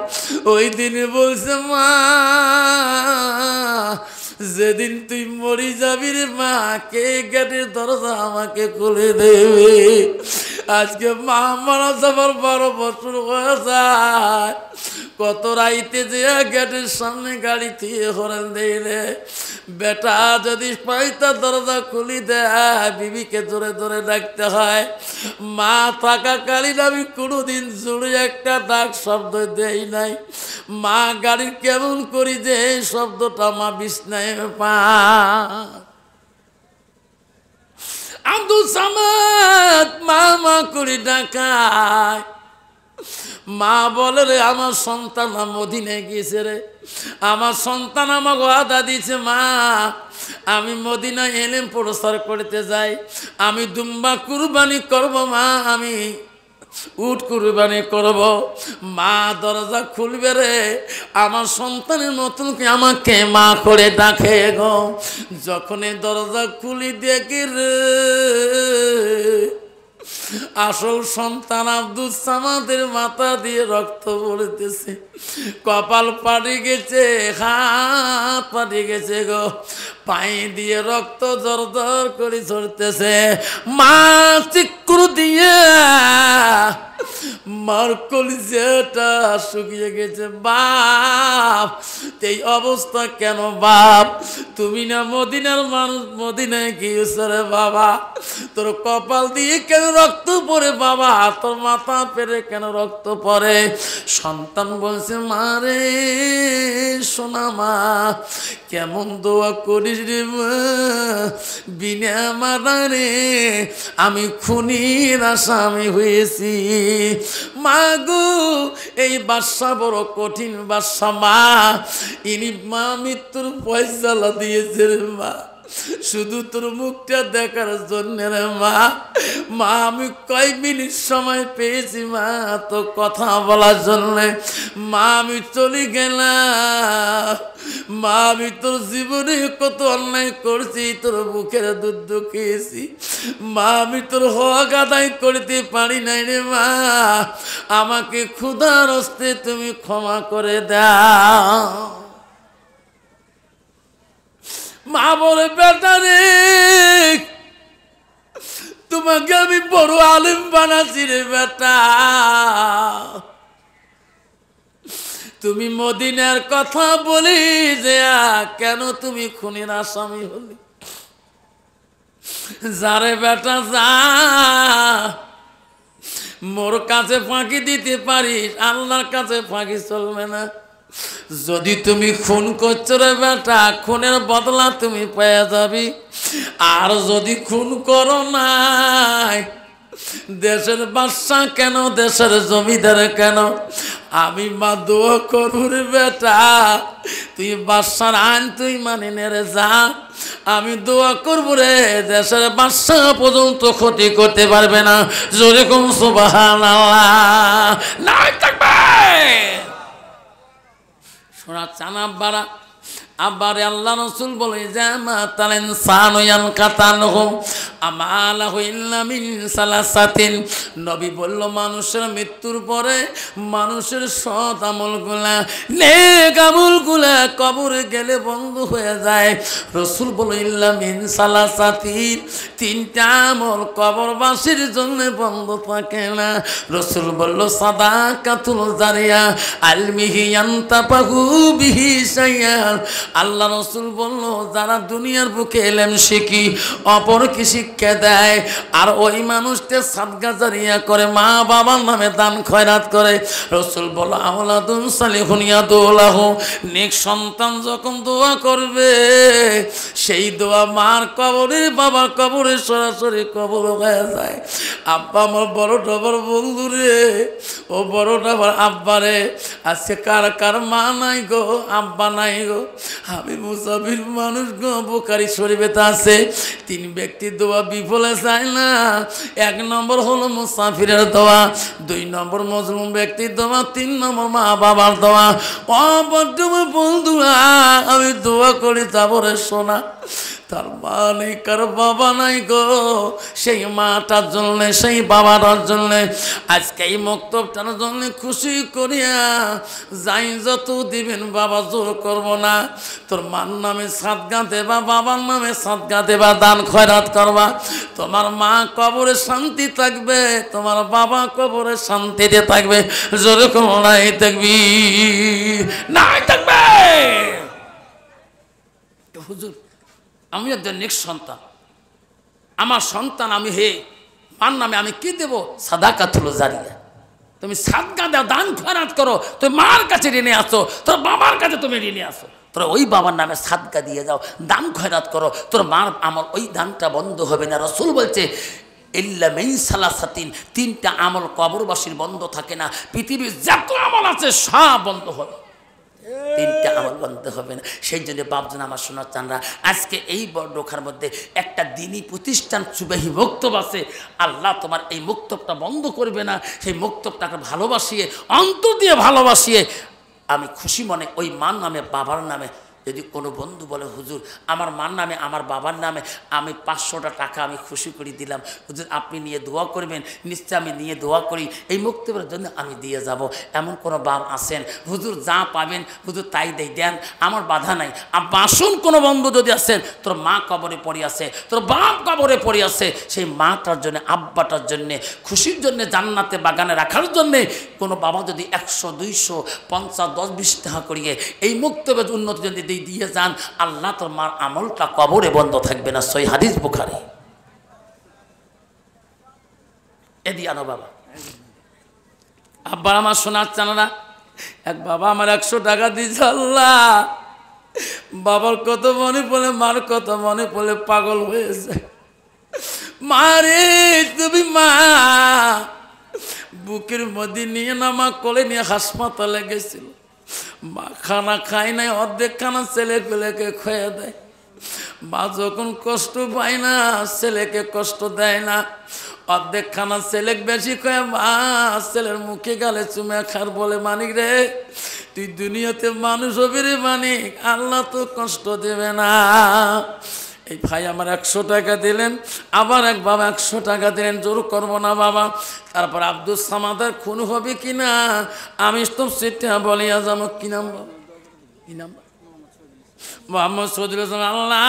ওই দিনে বলছে, মা, যেদিন তুই মরি যাবি রে মা, কে গেটের দরজা আমাকে খুলে দেবে? আজকে মা মারা যাবার 12 বছর হয়ে যায়। কত রাইতে যে গেটের সামনে গাড়ি দিয়ে হরেন দেয় রে, বেটা যদি পাইতা দরজা খুলি দেয়, বিবিকে জোরে জোরে ডাকতে হয়। মা থাকাকালীন আমি কোনোদিন জোরে একটা ডাক শব্দ দেই নাই। মা গাড়ি কেমন করি যে এই শব্দটা মা বিছনায় পা। আব্দুল সামাদ মা মা করি ডাকায়। মা বলে রে আমার সন্তান মদিনায় গিয়েছে রে, আমার সন্তান আমাকে ওয়াদা দিয়েছে মা আমি মদিনায় এলেম প্রসার করতে যাই, আমি দুম্বা কুরবানি করব মা, আমি উট কুরবানি করব। মা দরজা খুলবে রে, আমার সন্তানের মতন কি আমাকে মা করে ডাকে গো। যখন দরজা খুলি দেখি রে আসল সন্তান আব্দুল সামাদের মাথা দিয়ে রক্ত পড়তেছে, কপাল পাড়ি গেছে, হাত পাড়ি গেছে গো, পায়ে দিয়ে রক্ত জর জর করে ঝরতেছে। মা চিকুর দিয়ে মার কলিজাটা শুকিয়ে গেছে। বাপ এই অবস্থা কেন বাপ? তুমি না মদিনার মানুষ, মদিনায় গিয়েছো রে বাবা, তোর কপাল দিয়ে কেন রক্ত পড়ে বাবা, তোর মাথা পেরে কেন রক্ত পড়ে? সন্তান বলছে মা রে সোনা মা কেমন দোয়া করিস রে মা, বিনা মাদারে আমি খুনির আসামি হয়েছি। মা গো এই বাদশা বড় কঠিন বাদশা মা, ইনি মা মৃত্যুর ফয়সালা দিয়েছে রে মা, শুধু তোর মুখটা দেখার জন্য রে মা। মা আমি কয় মিনিট সময় পেয়েছি মা তো কথা বলার জন্য। মা আমি চলে গেলাম, মা আমি তোর জীবনে কত অন্যায় করছি, তোর বুকের দুধ খেয়েছি মা, আমি তোর হক আদায় করতে পারি নাই রে মা, আমাকে ক্ষুধার হস্তে তুমি ক্ষমা করে দাও। মা বলে বেটা রে তোমাকে আমি বড় আলেম বানাচ্ছি রে বেটা, তুমি মদিনার কথা বলি যে কেন তুমি খুনির আসামি হলি? যারে বেটা যা, মোর কাছে ফাঁকি দিতে পারিস, আল্লাহর কাছে ফাঁকি চলবে না। যদি তুমি খুন করছো রে বেটা, খুনের বদলা তুমি পেয়ে যাবি। আর যদি খুন করো নাই, দেশের বাদশা কেন, দেশের জমিদার কেন, আমি মা দোয়া করবো রে বেটা, তুই বাদশার আইন তুই মানি নে রে যা, আমি দোয়া করবো রে দেশের বাদশা পর্যন্ত ক্ষতি করতে পারবে না। জোরে কোন সুবহানাল্লাহ নাই থাকবে। শোনা চানা বাড়া আবারে আল্লাহ রসুল বলে জামা তালেন সানয়ান কাতানহু আমালাহু ইল্লা মিন সালাসাতিন। নবী বলল মানুষের মৃত্যুর পরে মানুষের সৎ আমলগুলা, নেক আমলগুলা কবরে গেলে বন্ধ হয়ে যায়। রসুল বলল ইল্লা মিন সালাসাতিন, তিনটা আমল কবরবাসীর জন্য বন্ধ থাকে না। রসুল বলল সাদাকাতুল জারিয়া আলমিহি ইয়ান্তাফাহু বিহি শাইয়ান। আল্লাহ রসুল বলল যারা দুনিয়ার বুকে এলেম শিখি অপরকে শিক্ষা দেয় আর ওই মানুষকে সাদকা জারিয়া করে, মা বাবার নামে দান খয়রাত করে। রসুল বলল আওলাদুন সালিহুন ইয়াদুলাহু, নেক সন্তান যখন দোয়া করবে সেই দোয়া মার কবরে বাবার কবরে সরাসরি কবর হয়ে যায়। আব্বা আমার বড়টা বড় বন্ধু রে, ও বড়টা আমার আব্বা রে, আজকে কার কার মা নাই গো, আব্বা নাই গো, আমি মুসাফির মানুষ গো। বুখারী শরীফে আছে তিন ব্যক্তির দোয়া বিফলে যায় না। এক নম্বর হলো মুসাফিরের দোয়া, দুই নম্বর মজলুম ব্যক্তির দোয়া, তিন নম্বর মা বাবার দোয়া। ও বন্ধুরা আমি দোয়া করি যাব রে সোনা, তার মা নেই কার বাবা নাই গো, সেই মাটার জন্য সেই বাবাটার জন্য আজকে এই মক্তবটার জন্য খুশি করিয়া যাই যত দিবেন বাবা জোর করব না। তোর মার নামে সাদকা দেবা, বাবার নামে সাদকা দেবা, দান খয়রাত করবা, তোমার মা কবরে শান্তি থাকবে, তোমার বাবা কবরে শান্তিতে থাকবে। জোরে কোনো নাই থাকবি নাই থাকবে। হুজুর আমি একজন নেক্সট সন্তান, আমার সন্তান আমি মার নামে আমি কি দেবো? সাদাকাতুল জারিয়া, তুমি সাদকা দাও, দান খয়রাত করো, তুমি মার কাছে ঋণে আসো, তোর বাবার কাছে তুমি ঋণে আসো, তোর ওই বাবার নামে সাদকা দিয়ে যাও, দান খয়রাত করো, তোর মার আমার ওই দানটা বন্ধ হবে না। রাসূল বলছে ইল্লা মিন সালাসাতিন, তিনটা আমল কবরবাসীর বন্ধ থাকে না, পৃথিবীর যত আমল আছে সব বন্ধ হবে, তিনটা আমল বন্ধ হবে না। সেই জন্য বাপজন আমার শোনার চানরা, আজকে এই বড়খার মধ্যে একটা দিনী প্রতিষ্ঠান সুবাহি মক্তব আছে, আল্লাহ তোমার এই মক্তবটা বন্ধ করবে না। সেই মক্তবটাকে ভালোবাসিয়ে, অন্তর দিয়ে ভালোবাসিয়ে, আমি খুশি মনে ওই মার নামে বাবার নামে যদি কোনো বন্ধু বলে হুজুর আমার মার নামে আমার বাবার নামে আমি 500টা টাকা আমি খুশি করে দিলাম, হুজুর আপনি নিয়ে দোয়া করবেন, নিশ্চয় আমি নিয়ে দোয়া করি, এই মুক্তির জন্য আমি দিয়ে যাব। এমন কোনো বাপ আছেন হুজুর যা পাবেন হুজুর তাই দেন, আমার বাধা নাই। আসুন কোনো বন্ধু যদি আছেন, তোর মা কবরে পড়ে আছে, তোর বাপ কবরে পড়ে আছে, সেই মাটার জন্য আব্বাটার জন্যে খুশির জন্যে জান্নাতে বাগানে রাখার জন্যে কোনো বাবা যদি 100, 200, 50, 10, 20 টাকা করিয়ে এই মুক্তির উন্নতি যদি দিয়ে যান, আল্লাহ তোর মার আমলটা কবরে বন্ধ থাকবে না। সহিহ হাদিস বুখারী। এদি আনো বাবা। আব্বা আমার শোনার চানা, এক বাবা আমার 100 টাকা দিয়েছে, আল্লাহ বাবার কত মনে পড়ে, মার কত মনে পড়ে পাগল হয়েছে। মারে তুমি মা বুকের মধ্যে নিয়ে না, মা কোলে নিয়ে হাসপাতালে গেছিল, মা খানা খায় নাই, অর্ধেক খানা ছেলে পেলেকে খেয়ে দেয়। মা যখন কষ্ট পায় না ছেলেকে কষ্ট দেয় না, অর্ধেক খানা ছেলে বেশি খায়, মা ছেলের মুখে গালে চুমে খার বলে মানিক রে তুই দুনিয়াতে মানুষ হবি রে মানিক, আল্লাহ তো কষ্ট দেবে না। এই ভাই আমার 100 টাকা দিলেন, আবার এক বাবা 100 টাকা দিলেন, জোর করবো না বাবা। তারপর আব্দুল সামাদের খুন হবে কিনা আমি তো সেটা বলিয়া যাবো। কি নাম বাবা? কি নাম? মোহাম্মদ সৌদুল ইসলাম। আল্লাহ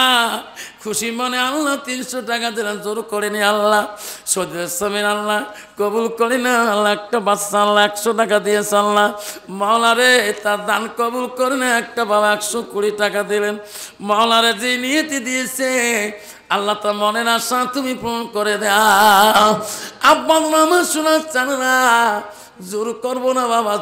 খুশি মনে আল্লাহ 300 টাকা দিলেন, জোর করেনি আল্লাহ। সৌদুল ইসলামের আল্লাহ কবুল করি না, আল্লাহ একটা বাচ্চা আল্লাহ 100 টাকা দিয়েছে, আল্লাহ মাওলারে তার দান কবুল করে না। একটা বাবা 120 টাকা দিলেন, মাওলারে যে নিয়তি দিয়েছে আল্লাহ তার মনের আশা তুমি পূরণ করে দাও। আব্বা আমার শোনার চান না, জোর করবো না বাবা।